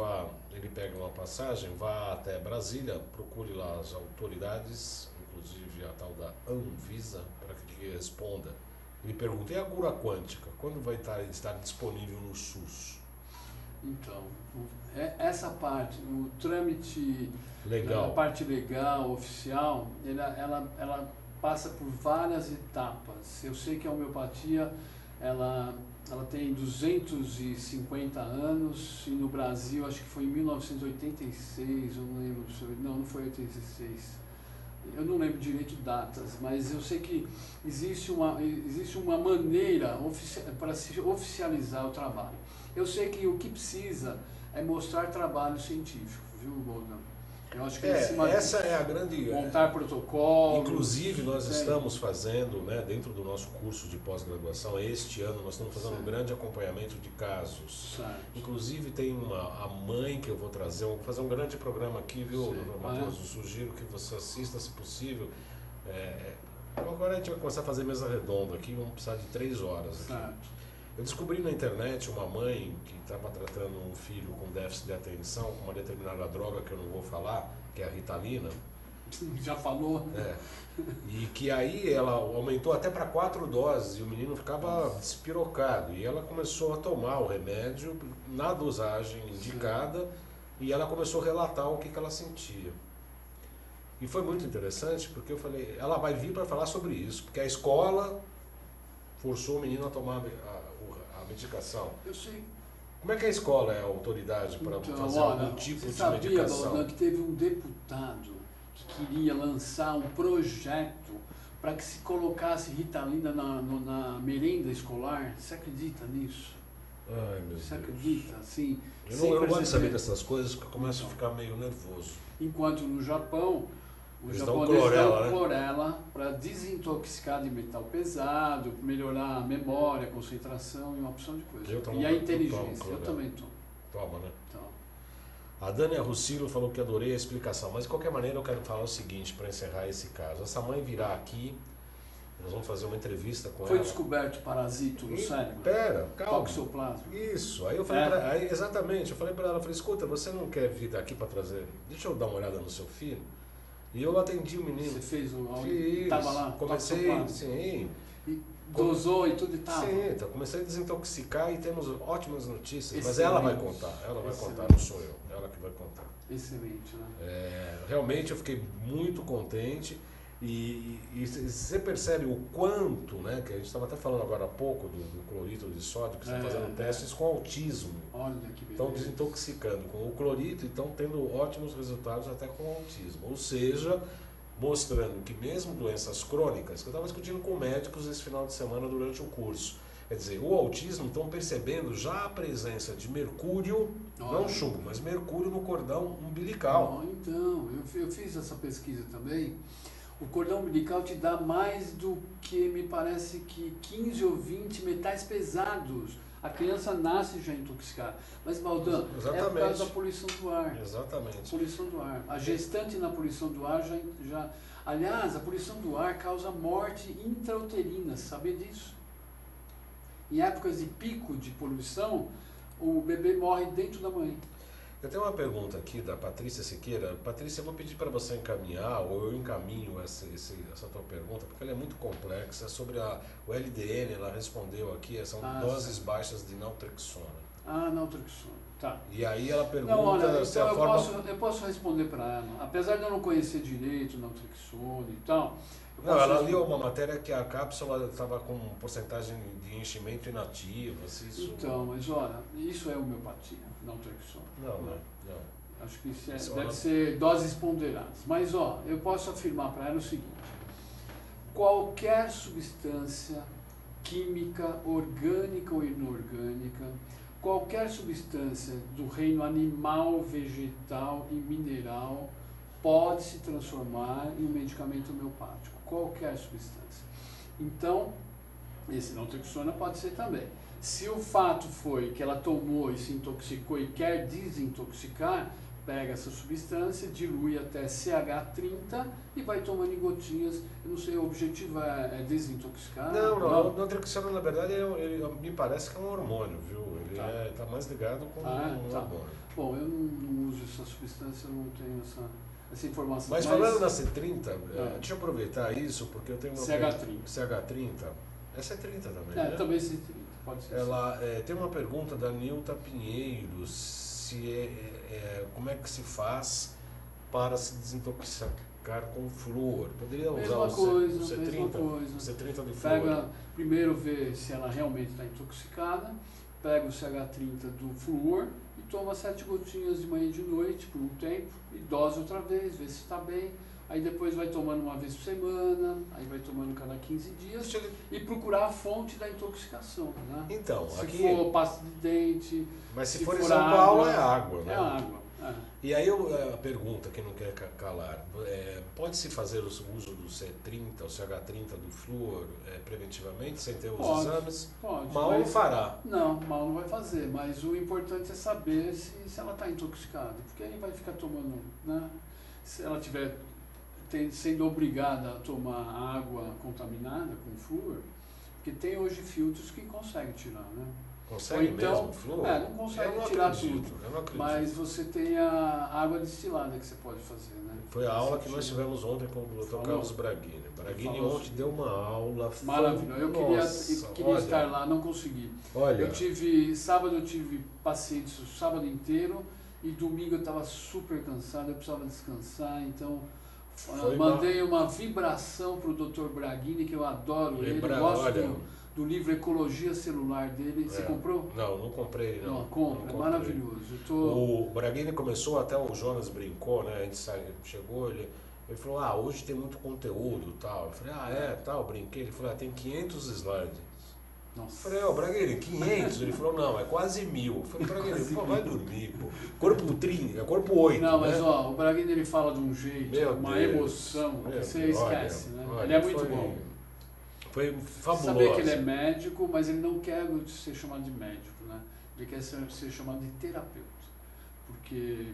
pegue uma passagem, vá até Brasília, procure lá as autoridades, inclusive a tal da Anvisa, para que ele responda. Ele pergunta, e a cura quântica? Quando vai estar disponível no SUS? Então, essa parte, o trâmite legal, a parte legal, oficial, ela passa por várias etapas. Eu sei que a homeopatia, ela tem 250 anos, e no Brasil, acho que foi em 1986, eu não lembro, não foi 86, eu não lembro direito datas, mas eu sei que existe uma maneira para se oficializar o trabalho. Eu sei que o que precisa é mostrar trabalho científico, viu, Goldan? Eu acho que essa é a grande... Montar protocolo. Inclusive, nós estamos fazendo, né, dentro do nosso curso de pós-graduação, este ano nós estamos fazendo um grande acompanhamento de casos. Certo. Inclusive, tem a mãe que eu vou trazer, vou fazer um grande programa aqui, viu, Dr. Matheus? Eu sugiro que você assista, se possível. Agora a gente vai começar a fazer mesa redonda aqui, vamos precisar de 3 horas aqui. Certo. Eu descobri na internet uma mãe que estava tratando um filho com déficit de atenção com uma determinada droga que eu não vou falar, que é a Ritalina. Já falou? E que aí ela aumentou até para 4 doses e o menino ficava despirocado. E ela começou a tomar o remédio na dosagem indicada e ela começou a relatar o que ela sentia. E foi muito interessante porque eu falei, ela vai vir para falar sobre isso, porque a escola forçou o menino a tomar a medicação. Eu sei. Como é que a escola é a autoridade para fazer algum tipo de medicação? Você sabia, que teve um deputado que queria lançar um projeto para que se colocasse Ritalina na merenda escolar. Você acredita nisso? Ai, meu Você Deus. acredita? Assim, Eu não gosto de saber dessas coisas porque eu começo a ficar meio nervoso. Enquanto no Japão, os Eles dão japoneses clorela, dão né? clorela para desintoxicar de metal pesado, melhorar a memória, a concentração e uma opção de coisas. Eu tomo- E a eu inteligência, tomo eu clorela. também tomo. Toma, né? Então, A Dânia Russilo falou que adorei a explicação, mas de qualquer maneira eu quero falar o seguinte para encerrar esse caso. Essa mãe virá aqui, nós vamos fazer uma entrevista com foi ela. descoberto parasito no cérebro? Pera, calma. Toxoplasma. Isso, aí eu falei pra ela, exatamente, eu falei para ela, eu falei, escuta, você não quer vir daqui para trazer, deixa eu dar uma olhada no seu filho? E eu atendi o menino. Você fez o... Fiz, Estava lá? comecei, Toxoplasma. sim. E dosou e tudo e tal? Sim, então comecei a desintoxicar e temos ótimas notícias, mas Excelente. ela vai contar, Excelente. não sou eu, ela que vai contar. Excelente, né? Realmente eu fiquei muito contente e você percebe o quanto, né, que a gente estava até falando agora há pouco do cloreto de sódio, que você está fazendo testes com autismo. Olha que beleza. Estão desintoxicando com o cloreto e estão tendo ótimos resultados até com o autismo. Ou seja, mostrando que mesmo doenças crônicas, que eu estava discutindo com médicos esse final de semana durante o curso, quer dizer, o autismo estão percebendo já a presença de mercúrio, não chumbo, mas mercúrio no cordão umbilical. Então, eu fiz essa pesquisa também. O cordão umbilical te dá mais do que, me parece que 15 ou 20 metais pesados. A criança nasce já intoxicada. Mas, Baldan, é por causa da poluição do ar. Exatamente. Poluição do ar. A gestante na poluição do ar já... Aliás, a poluição do ar causa morte intrauterina, sabia disso? Em épocas de pico de poluição, o bebê morre dentro da mãe. Eu tenho uma pergunta aqui da Patrícia Siqueira. Patrícia, eu vou pedir para você encaminhar, ou eu encaminho essa tua pergunta, porque ela é muito complexa. Sobre o LDN, ela respondeu aqui, são doses baixas de naltrexona. Naltrexona, tá. E aí ela pergunta não, olha, se então a forma... eu posso responder para ela. Apesar de eu não conhecer direito naltrexona e tal... Não, ela leu uma matéria que a cápsula estava com porcentagem de enchimento inativa. Isso... Então, mas olha, isso é homeopatia, naltrexona. Não. Acho que deve ser doses ponderadas. Mas, eu posso afirmar para ela o seguinte: qualquer substância química, orgânica ou inorgânica, qualquer substância do reino animal, vegetal e mineral pode se transformar em um medicamento homeopático. Qualquer substância. Então, esse naltrexona pode ser também. Se o fato foi que ela tomou e se intoxicou e quer desintoxicar, pega essa substância, dilui até CH30 e vai tomando em gotinhas. Eu não sei, o objetivo é desintoxicar? Não. O naltrexona, na verdade, ele me parece que é um hormônio, viu? Ele está mais ligado com um hormônio. Bom, eu não uso essa substância, eu não tenho essa informação. Mas falando na C30, deixa eu aproveitar isso, porque eu tenho uma... CH30. Essa é 30 também, né? Também C30, pode ser. Ela tem uma pergunta da Nilta Pinheiro, como é que se faz para se desintoxicar com flúor? Poderia usar o C30 do flúor? Primeiro vê se ela realmente está intoxicada, pega o CH30 do flúor e toma 7 gotinhas de manhã e de noite por um tempo, e dose outra vez, vê se está bem. Aí depois vai tomando uma vez por semana, aí vai tomando cada 15 dias e procurar a fonte da intoxicação, né? Então, se aqui... for pasta de dente... Mas se for em São Paulo é água, né? É água. E aí a pergunta que não quer calar, pode-se fazer o uso do C30 ou CH30 do flúor preventivamente, sem ter os exames? Pode. Mal não fará. Não, mal não vai fazer, mas o importante é saber se ela está intoxicada, porque aí vai ficar tomando, né? Se ela tiver sendo obrigada a tomar água contaminada com flúor, porque tem hoje filtros que conseguem tirar, né? Consegue mesmo flúor? Não consegue tirar tudo. Eu não acredito. Mas você tem a água destilada que você pode fazer, né? Foi a aula que nós tivemos ontem com o Dr. Carlos Braghini. Braghini ontem deu uma aula maravilhosa. Eu queria estar lá, não consegui. Olha, sábado eu tive pacientes o sábado inteiro e domingo eu estava super cansado, eu precisava descansar, então mandei uma vibração para o Dr. Braghini, que eu adoro ele, gosto do livro Ecologia Celular dele. Você comprou? Não comprei não. Compra, é maravilhoso. O Braghini começou, até o Jonas brincou, né? A gente chegou, Ele falou, hoje tem muito conteúdo e tal. Eu falei, tal, brinquei. Ele falou, tem 500 slides. Nossa. Eu falei, Bragueira, 500? Ele falou, não, é quase 1000. Eu falei, Bragueira, vai dormir, pô. Corpo 30, corpo 8. Não, mas né? o Bragueira ele fala de um jeito, uma emoção, que você esquece, né? Ele é muito bom. Foi fabuloso. Saber que ele é médico, mas ele não quer ser chamado de médico, né? Ele quer ser chamado de terapeuta. Porque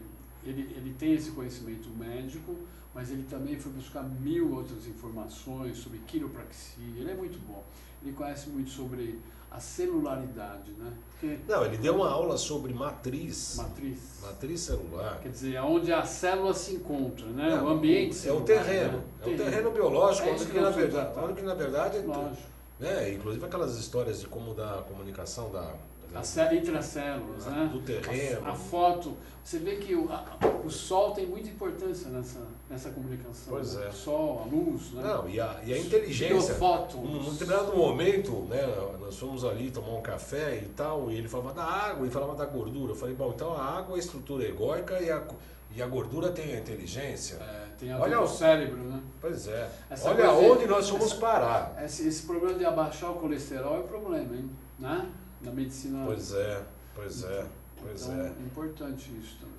ele tem esse conhecimento médico, mas ele também foi buscar 1000 outras informações sobre quiropraxia. Ele é muito bom. Ele conhece muito sobre a celularidade, né? Porque não, ele deu uma aula sobre matriz celular. Quer dizer, onde a célula se encontra, né? O ambiente celular. É o terreno. Né? É o terreno biológico, onde que na verdade lógico. Né? Inclusive aquelas histórias de como da comunicação entre as células, né? Do terreno. A foto. Você vê que o sol tem muita importância nessa comunicação. Pois né? é. O sol, a luz, né? Não, e a inteligência. Num determinado momento, né, nós fomos ali tomar um café e tal, e ele falava da água e falava da gordura. Eu falei, bom, então a água é a estrutura egóica e a gordura tem a inteligência. Tem a ver com o cérebro, né? Pois é. Essa olha onde nós fomos parar. Esse problema de abaixar o colesterol é um problema, hein? Né? Na medicina. Pois é. Então, é importante isso também.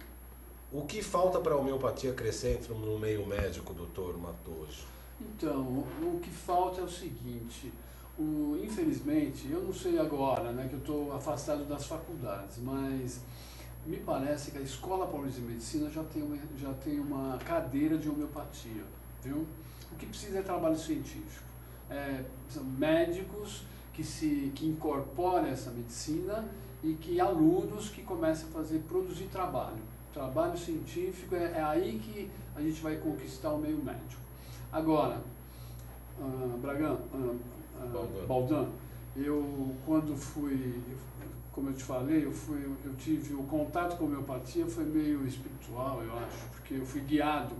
O que falta para a homeopatia crescer no meio médico, doutor Matoso? Então, o que falta é o seguinte, infelizmente, eu não sei agora, né, que eu estou afastado das faculdades, mas me parece que a Escola Paulista de Medicina já tem uma cadeira de homeopatia, viu? O que precisa é trabalho científico. São médicos que incorporem essa medicina e que alunos que comecem a produzir trabalho. Trabalho científico é aí que a gente vai conquistar o meio médico. Agora, Baldan, eu quando fui, como eu te falei, eu tive o contato com a homeopatia, foi meio espiritual, eu acho, porque eu fui guiado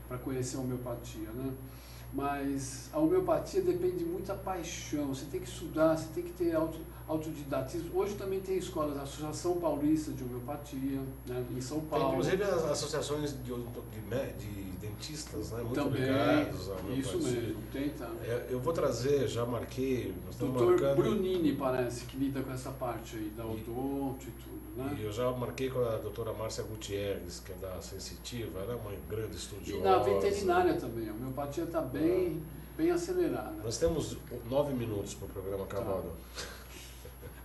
para conhecer a homeopatia, né? Mas a homeopatia depende muito da paixão, você tem que estudar, você tem que ter autodidatismo. Hoje também tem escolas, a Associação Paulista de Homeopatia, né, em São Paulo. Tem inclusive as associações de dentistas, né, muito também, ligados à homeopatia. Isso mesmo, tem também. Eu vou trazer, já marquei, nós estamos Doutor marcando... Brunini parece que lida com essa parte aí, da odonto e tudo, né? E eu já marquei com a doutora Márcia Gutierrez, que é da Sensitiva, ela é uma grande estudiosa. E na veterinária também, a homeopatia está bem acelerada. Nós temos 9 minutos para o programa acabar. Tá.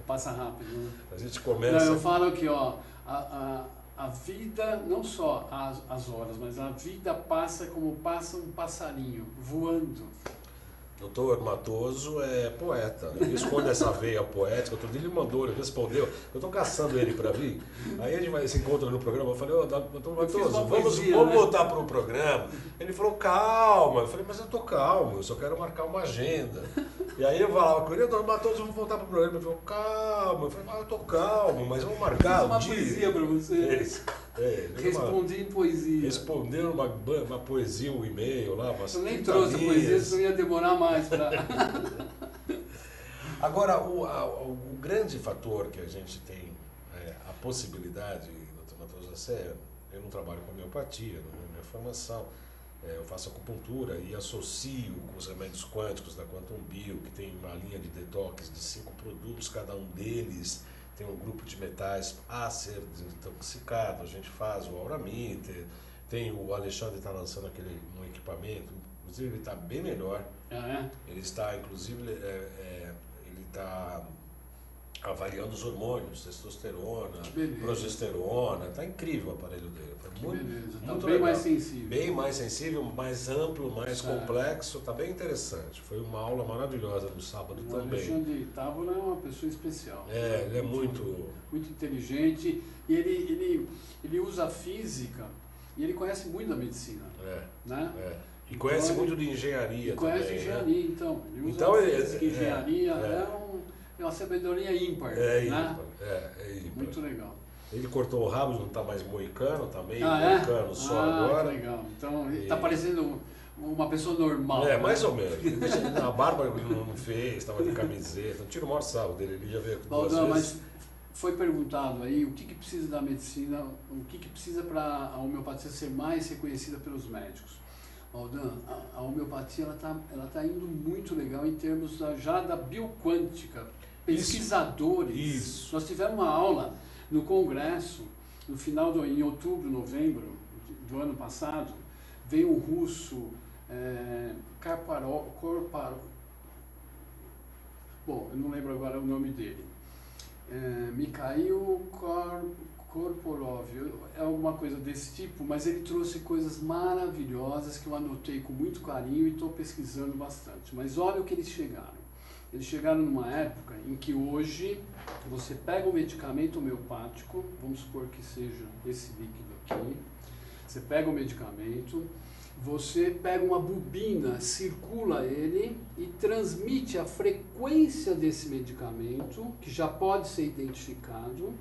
Passa rápido, né? A gente começa... Não, eu falo que a vida, não só as horas, mas a vida passa como passa um passarinho, voando. Doutor Matoso é poeta, ele esconde essa veia poética. Outro dia ele mandou, ele respondeu, eu estou caçando ele para vir. Aí a gente vai se encontra no programa, eu falei, doutor Matoso, vamos voltar para o programa. Ele falou, calma. Eu falei, mas eu estou calmo, eu só quero marcar uma agenda. E aí eu falava com ele, doutor Matoso, vamos voltar para o programa. Ele falou, calma. Eu falei, eu estou calmo, mas vamos marcar uma poesia para você. Respondi em poesia. Respondendo uma poesia, um e-mail lá. Eu nem trouxe a poesia, senão ia demorar mais para... Agora, o grande fator que a gente tem, a possibilidade, doutor Matoso, eu não trabalho com homeopatia, não é minha formação, eu faço acupuntura e associo com os remédios quânticos da Quantum Bio, que tem uma linha de detox de 5 produtos, cada um deles tem um grupo de metais a ser desintoxicado. A gente faz o Aurameter, tem o Alexandre está lançando um equipamento, inclusive ele está bem melhor. Ele está, inclusive, ele está avaliando os hormônios, testosterona, progesterona, está incrível o aparelho dele. Está bem mais sensível. Bem mais sensível, mais amplo, mais complexo, está bem interessante. Foi uma aula maravilhosa no sábado também. O Alexandre Távola é uma pessoa especial. Ele é muito inteligente e ele usa a física e ele conhece muito da medicina. Né? E conhece muito de engenharia também. Conhece engenharia, então. Ele usa física, engenharia, é uma sabedoria ímpar. Né? Ímpar. Muito legal. Ele cortou o rabo, não está mais moicano, está meio moicano só agora. Que legal. Então, ele está parecendo uma pessoa normal. Mais ou menos. A barba ele não fez, estava de camiseta. Não tira o maior sarro dele, ele já veio duas vezes. Mas foi perguntado aí o que precisa da medicina, o que precisa para a homeopatia ser mais reconhecida pelos médicos. Aldan, a homeopatia ela tá indo muito legal em termos já da bioquântica. Pesquisadores. Isso. Nós tivemos uma aula no Congresso, no final em outubro, novembro do ano passado, veio um russo, bom, eu não lembro agora o nome dele, Mikhail Korporov, é alguma coisa desse tipo, mas ele trouxe coisas maravilhosas que eu anotei com muito carinho e estou pesquisando bastante. Mas olha o que eles chegaram. Eles chegaram numa época em que hoje você pega um medicamento homeopático, vamos supor que seja esse líquido aqui, você pega o medicamento, você pega uma bobina, circula ele e transmite a frequência desse medicamento, que já pode ser identificado,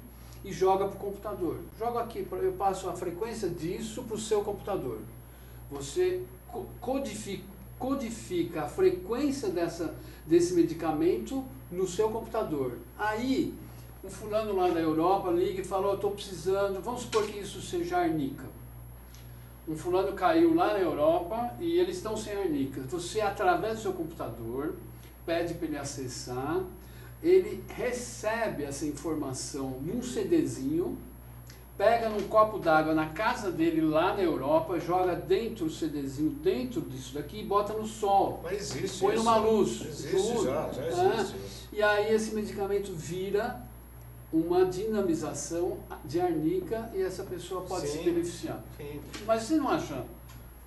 e joga para o computador. Joga aqui, eu passo a frequência disso para o seu computador. Você codifica a frequência desse medicamento no seu computador. Aí, um fulano lá da Europa liga e fala, estou precisando, vamos supor que isso seja arnica. Um fulano caiu lá na Europa e eles estão sem arnica. Você, através do seu computador, pede para ele acessar, ele recebe essa informação num CDzinho, pega num copo d'água na casa dele lá na Europa, joga dentro do CDzinho, dentro disso daqui e bota no sol. Mas existe põe isso. numa luz. Existe já existe isso. E aí esse medicamento vira uma dinamização de arnica e essa pessoa pode se beneficiar. Sim. Mas você não acha?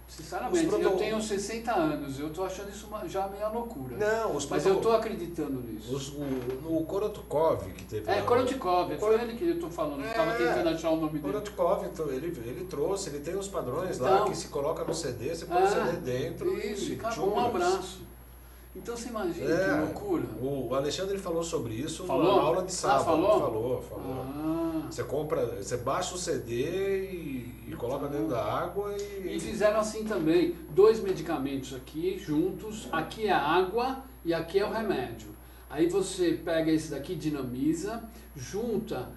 Sinceramente, eu tenho 60 anos, eu estou achando isso já meio loucura. Não, mas eu estou acreditando nisso. O Korotkov, que teve... Korotkov, foi ele que eu estou falando, eu estava tentando achar o nome dele. Korotkov, então, ele trouxe, ele tem os padrões lá, que se coloca no CD, você põe o CD dentro isso, e acabou, um abraço. Então você imagina que loucura. O Alexandre falou sobre isso na aula de sábado. Falou. Você baixa o CD e coloca dentro da água e fizeram assim também, 2 medicamentos aqui juntos, aqui é a água e aqui é o remédio. Aí você pega esse daqui, dinamiza, junta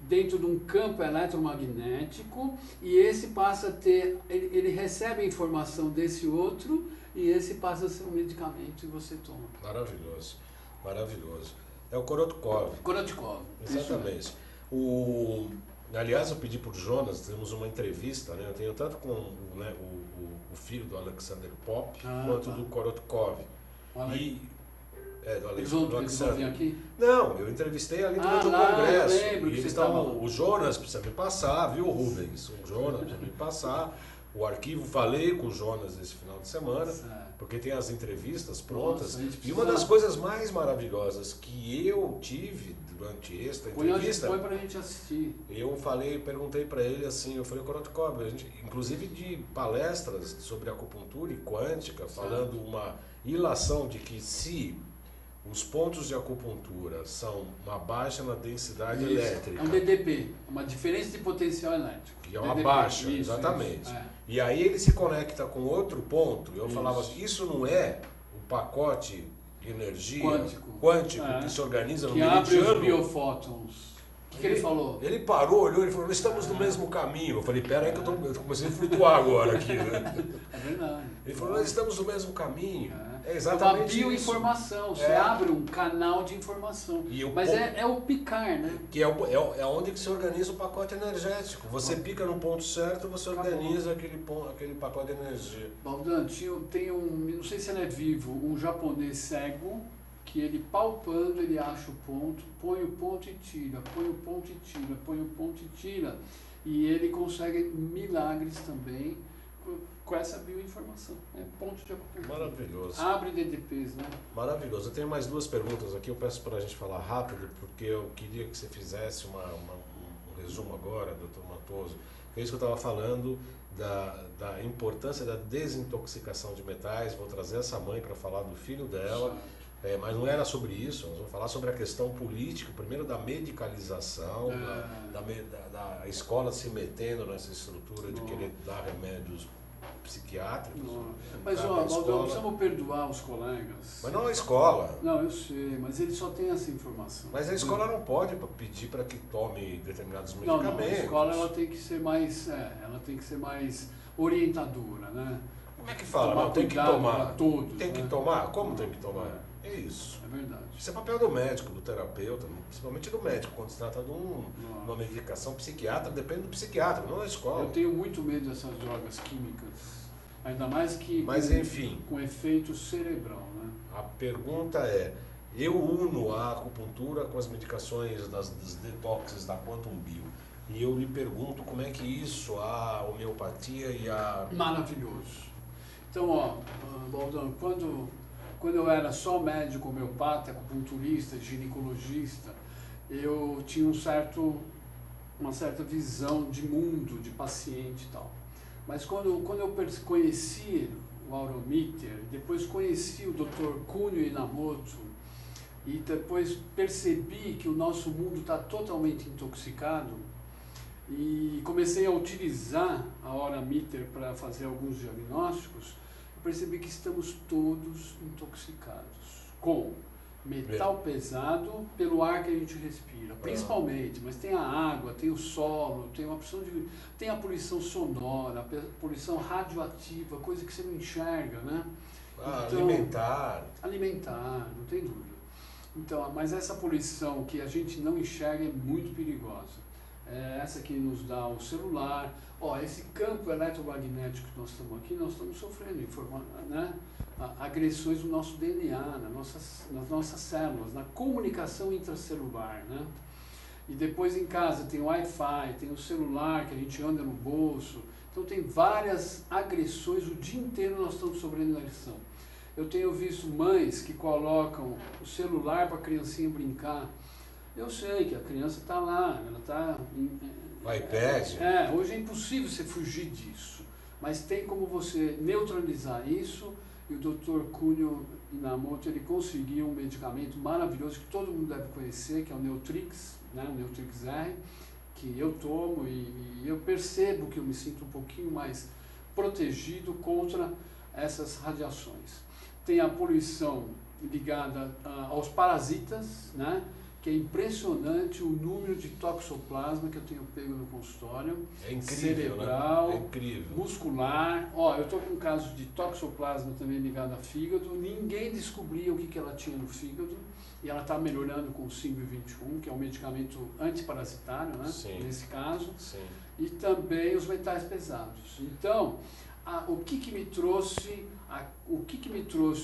dentro de um campo eletromagnético e esse passa a ter, ele recebe a informação desse outro e esse passa a ser um medicamento e você toma. Maravilhoso, maravilhoso. É o Korotkov. Korotkov. Exatamente. Aliás, eu pedi para o Jonas, temos uma entrevista, né? Eu tenho tanto com o filho do Alexander Pop, quanto do Korotkov. Eles vão vir aqui? Não, eu entrevistei ali durante o congresso. Eu lembro que o Jonas precisa me passar, viu, Rubens? O Jonas precisa me passar. O arquivo, falei com o Jonas esse final de semana, porque tem as entrevistas prontas. E uma das coisas mais maravilhosas que eu tive durante esta entrevista... Põe pra gente assistir. Eu perguntei para ele assim, eu falei, Korotkov, inclusive de palestras sobre acupuntura e quântica, falando uma ilação de que se os pontos de acupuntura são uma baixa na densidade elétrica... É um DDP, uma diferença de potencial elétrico. Que é uma baixa, exatamente. E aí ele se conecta com outro ponto, eu falava assim, isso não é o pacote de energia quântico que se organiza no meridiano? Que abre os biofótons. O que ele falou? Ele parou, olhou e falou, nós estamos no mesmo caminho. Eu falei, pera aí que eu tô começando a flutuar agora aqui, né? É verdade. Ele falou, nós estamos no mesmo caminho. É exatamente isso. Uma bioinformação, você abre um canal de informação. Mas é o picar, né? Que é onde que se organiza o pacote energético. Você pica no ponto certo, você organiza aquele pacote de energia. Baldan, tem não sei se ele é vivo, um japonês cego, que ele palpando, ele acha o ponto, põe o ponto e tira, põe o ponto e tira, põe o ponto e tira. E ele consegue milagres também com essa bioinformação. Ponto de acupuntura. Maravilhoso. Abre DDPs, né? Maravilhoso. Eu tenho mais 2 perguntas aqui, eu peço para a gente falar rápido, porque eu queria que você fizesse um resumo agora, doutor Matoso. É isso que eu estava falando, da importância da desintoxicação de metais. Vou trazer essa mãe para falar do filho dela. Mas não era sobre isso, nós vamos falar sobre a questão política, primeiro da medicalização, da escola se metendo nessa estrutura de querer dar remédios psiquiátricos. Mas, Baldan, precisamos perdoar os colegas. Mas não a escola. Não, eu sei, mas eles só têm essa informação. Mas a escola não pode pedir para que tome determinados medicamentos. Não, a escola ela tem que ser mais orientadora, né? Como é que fala? Tomar Não, tem que cuidado tomar. pra todos, Tem que né? tomar? Como tem que tomar? É isso. É verdade. Isso é papel do médico, do terapeuta, principalmente do médico, quando se trata de uma medicação psiquiatra, depende do psiquiatra, não da escola. Eu tenho muito medo dessas drogas químicas, ainda mais que Mas enfim, com efeito cerebral, né? a pergunta é, eu uno a acupuntura com as medicações das detoxes da Quantum Bio. E eu lhe pergunto como é que isso, a homeopatia e a... Maravilhoso. Então, ó, Baldão, quando eu era só médico homeopata, acupunturista, ginecologista, eu tinha uma certa visão de mundo, de paciente e tal. Mas quando eu conheci o Auromiter, depois conheci o Dr. Kunio Inamoto, e depois percebi que o nosso mundo está totalmente intoxicado, e comecei a utilizar a Auromiter para fazer alguns diagnósticos, eu percebi que estamos todos intoxicados com metal pesado pelo ar que a gente respira, principalmente, mas tem a água, tem o solo, tem uma opção tem a poluição sonora, a poluição radioativa, coisa que você não enxerga, né? Então, alimentar, não tem dúvida. Então, mas essa poluição que a gente não enxerga é muito perigosa. É essa que nos dá o celular. Ó, esse campo eletromagnético que nós estamos sofrendo, né? Agressões no nosso DNA, nas nossas células, na comunicação intracelular, né? E depois em casa tem o Wi-Fi, tem o celular que a gente anda no bolso. Então tem várias agressões, o dia inteiro nós estamos sofrendo agressão. Eu tenho visto mães que colocam o celular para a criancinha brincar. Eu sei que a criança está lá, ela está... iPad. Hoje é impossível você fugir disso, mas tem como você neutralizar isso, e o Dr. Kunio Inamoto, ele conseguiu um medicamento maravilhoso que todo mundo deve conhecer, que é o Neutrix, né, o Neutrix R, que eu tomo e eu percebo que eu me sinto um pouquinho mais protegido contra essas radiações. Tem a poluição ligada aos parasitas, né? Que é impressionante o número de toxoplasma que eu tenho pego no consultório. É incrível, cerebral, né? É incrível. Muscular. Ó, eu estou com um caso de toxoplasma também ligado a fígado. Ninguém descobriu o que ela tinha no fígado. E ela está melhorando com o Símbio 21, que é um medicamento antiparasitário, né? Sim. Nesse caso. Sim. E também os metais pesados. Então, o que me trouxe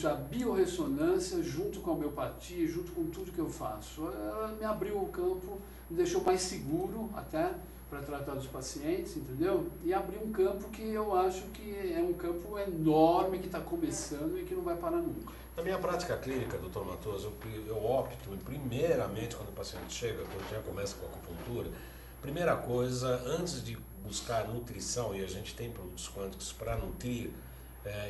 a biorressonância junto com a homeopatia, junto com tudo que eu faço? Ela me abriu o campo, me deixou mais seguro até para tratar dos pacientes, entendeu? E abriu um campo que eu acho que é um campo enorme, que está começando e que não vai parar nunca. Na minha prática clínica, doutor Matoso, eu opto, primeiramente, quando o paciente chega, quando já começa com a acupuntura, primeira coisa, antes de buscar nutrição, e a gente tem produtos quânticos para nutrir,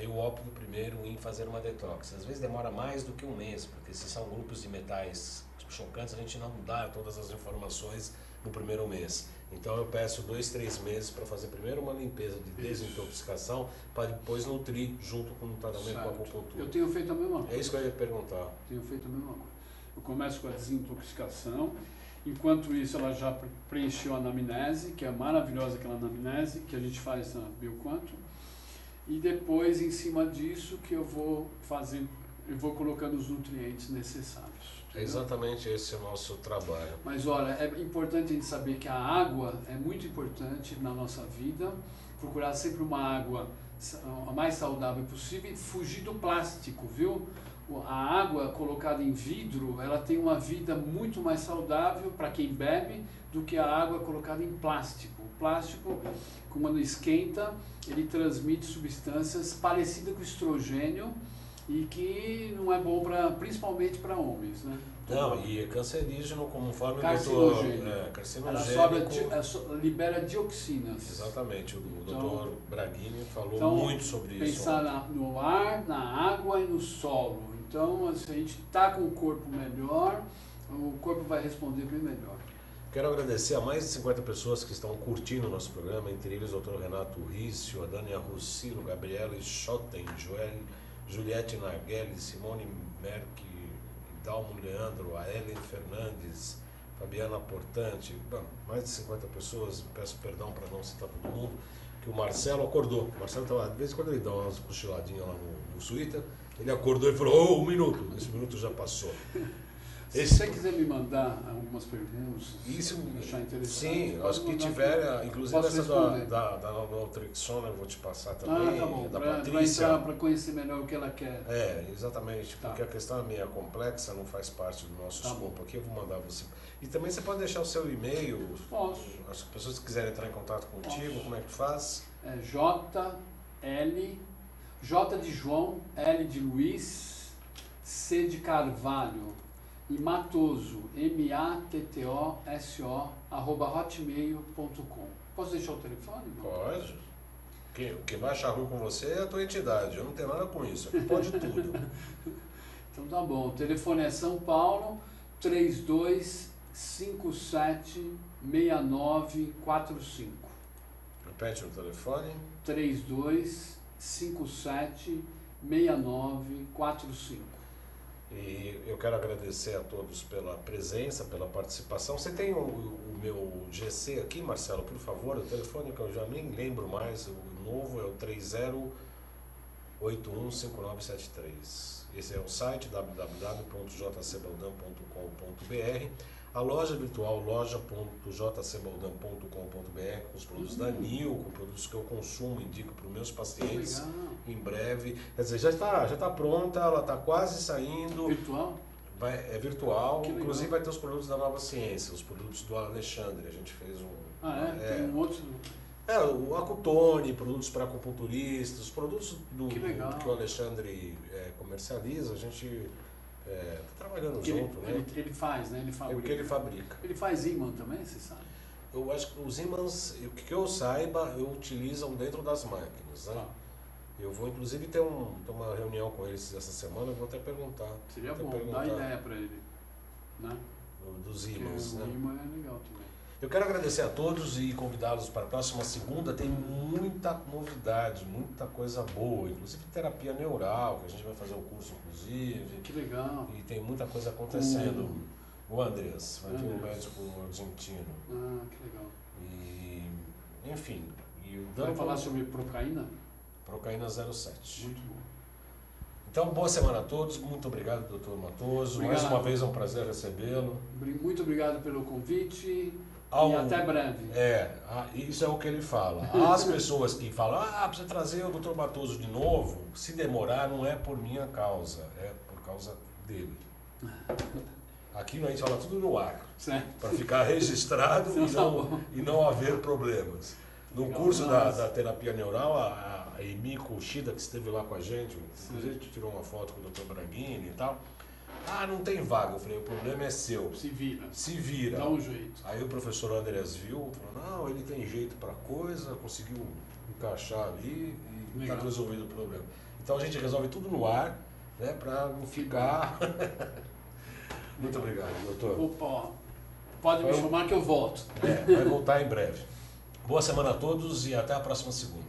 eu opto primeiro em fazer uma detox. Às vezes demora mais do que um mês, porque se são grupos de metais chocantes, a gente não dá todas as informações no primeiro mês. Então eu peço 2, 3 meses para fazer primeiro uma limpeza de desintoxicação, para depois nutrir junto com o tratamento com a acupuntura. Eu tenho feito a mesma coisa. É isso que eu ia perguntar. Tenho feito a mesma coisa. Eu começo com a desintoxicação. Enquanto isso, ela já preencheu a anamnese, que é maravilhosa aquela anamnese, que a gente faz na Bioquantum. E depois, em cima disso, que eu vou colocando os nutrientes necessários. É exatamente esse o nosso trabalho. Mas olha, é importante a gente saber que a água é muito importante na nossa vida. Procurar sempre uma água a mais saudável possível e fugir do plástico, viu? A água colocada em vidro, ela tem uma vida muito mais saudável para quem bebe do que a água colocada em plástico. O plástico, quando esquenta, ele transmite substâncias parecidas com estrogênio e que não é bom principalmente para homens, né? Não, e é cancerígeno, conforme carcinogênico. Carcinogênico. Ela libera dioxinas. Exatamente, o doutor Braghini falou muito sobre isso. Pensar no ar, na água e no solo. Então, se a gente está com o corpo melhor, o corpo vai responder bem melhor. Quero agradecer a mais de 50 pessoas que estão curtindo o nosso programa, entre eles o Dr. Renato Rício, a Dania Rossilo, Gabriela Schotten, Juliette Narguelli, Simone Merck, Dalmo Leandro, a Ellen Fernandes, Fabiana Portante, mais de 50 pessoas, peço perdão para não citar todo mundo. que o Marcelo acordou. O Marcelo estava, de vez em quando ele dá umas cochiladinhas lá no Twitter, ele acordou e falou, 1 minuto, esse minuto já passou. Se você quiser me mandar algumas perguntas, isso, achar interessante. sim, acho que tiver, inclusive essa da Naltrexona eu vou te passar também, tá bom, da Patrícia. Para conhecer melhor o que ela quer. Exatamente, porque a questão é meio complexa, não faz parte do nosso escopo aqui, eu vou mandar você. E também você pode deixar o seu e-mail. Posso. As pessoas que quiserem entrar em contato contigo, como é que faz? É J de João, L de Luiz, C de Carvalho e Matoso, MATTOSO, @hotmail.com. Posso deixar o telefone? Não? Pode. Quem vai achar ruim com você é a tua entidade, eu não tenho nada com isso, aqui pode tudo. Então tá bom, o telefone é São Paulo, 3257-6945. Repete o telefone. 3257-6945. E eu quero agradecer a todos pela presença, pela participação. Você tem o meu GC aqui, Marcelo, por favor, o telefone que eu já nem lembro mais, o novo é o 30815973. Esse é o site www.jcbaldan.com.br. A loja virtual loja.jcbaldan.com.br com os produtos da Nil, com produtos que eu consumo, indico para os meus pacientes. Legal. Em breve. Quer dizer, já está pronta, ela está quase saindo. Virtual? É virtual, Que inclusive legal. vai ter os produtos da Nova Ciência, os produtos do Alexandre. A gente fez um. Tem um outro. O Acutone, produtos para acupunturistas, os produtos Que legal. que o Alexandre comercializa, a gente está trabalhando junto, né? Ele faz, né? Ele fabrica. É o que ele fabrica. Ele faz ímã também, você sabe? Eu acho que os ímãs, o que eu saiba, utilizam dentro das máquinas, né? Eu vou inclusive ter uma reunião com eles essa semana, eu vou até perguntar. Seria bom, dar ideia para ele, né? Dos ímãs, né? O ímã é legal também. Eu quero agradecer a todos e convidá-los para a próxima segunda. Tem muita novidade, muita coisa boa, inclusive terapia neural, que a gente vai fazer o curso, inclusive. Que legal. E tem muita coisa acontecendo. O Andreas, vai ter um médico argentino. Que legal. E, enfim. Vai falar sobre procaína? Procaína 07. Muito bom. Então, boa semana a todos. Muito obrigado, doutor Matoso. Mais uma vez é um prazer recebê-lo. Muito obrigado pelo convite. E até breve. Isso é o que ele fala. As pessoas que falam, precisa trazer o doutor Matoso de novo, se demorar não é por minha causa, é por causa dele. Aqui a gente fala tudo no ar, para ficar registrado e não haver problemas. No curso da terapia neural, a Emi Kushida, que esteve lá com a gente, inclusive a gente tirou uma foto com o Dr. Branghini e tal. Não tem vaga. Eu falei, o problema é seu. Se vira. Se vira. Dá um jeito. Aí o professor Andreas viu, falou, não, ele tem jeito para coisa, conseguiu encaixar ali e está resolvido o problema. Então a gente resolve tudo no ar, né, para não ficar... Muito obrigado, doutor. Opa, pode me chamar que eu volto. Vai voltar em breve. Boa semana a todos e até a próxima segunda.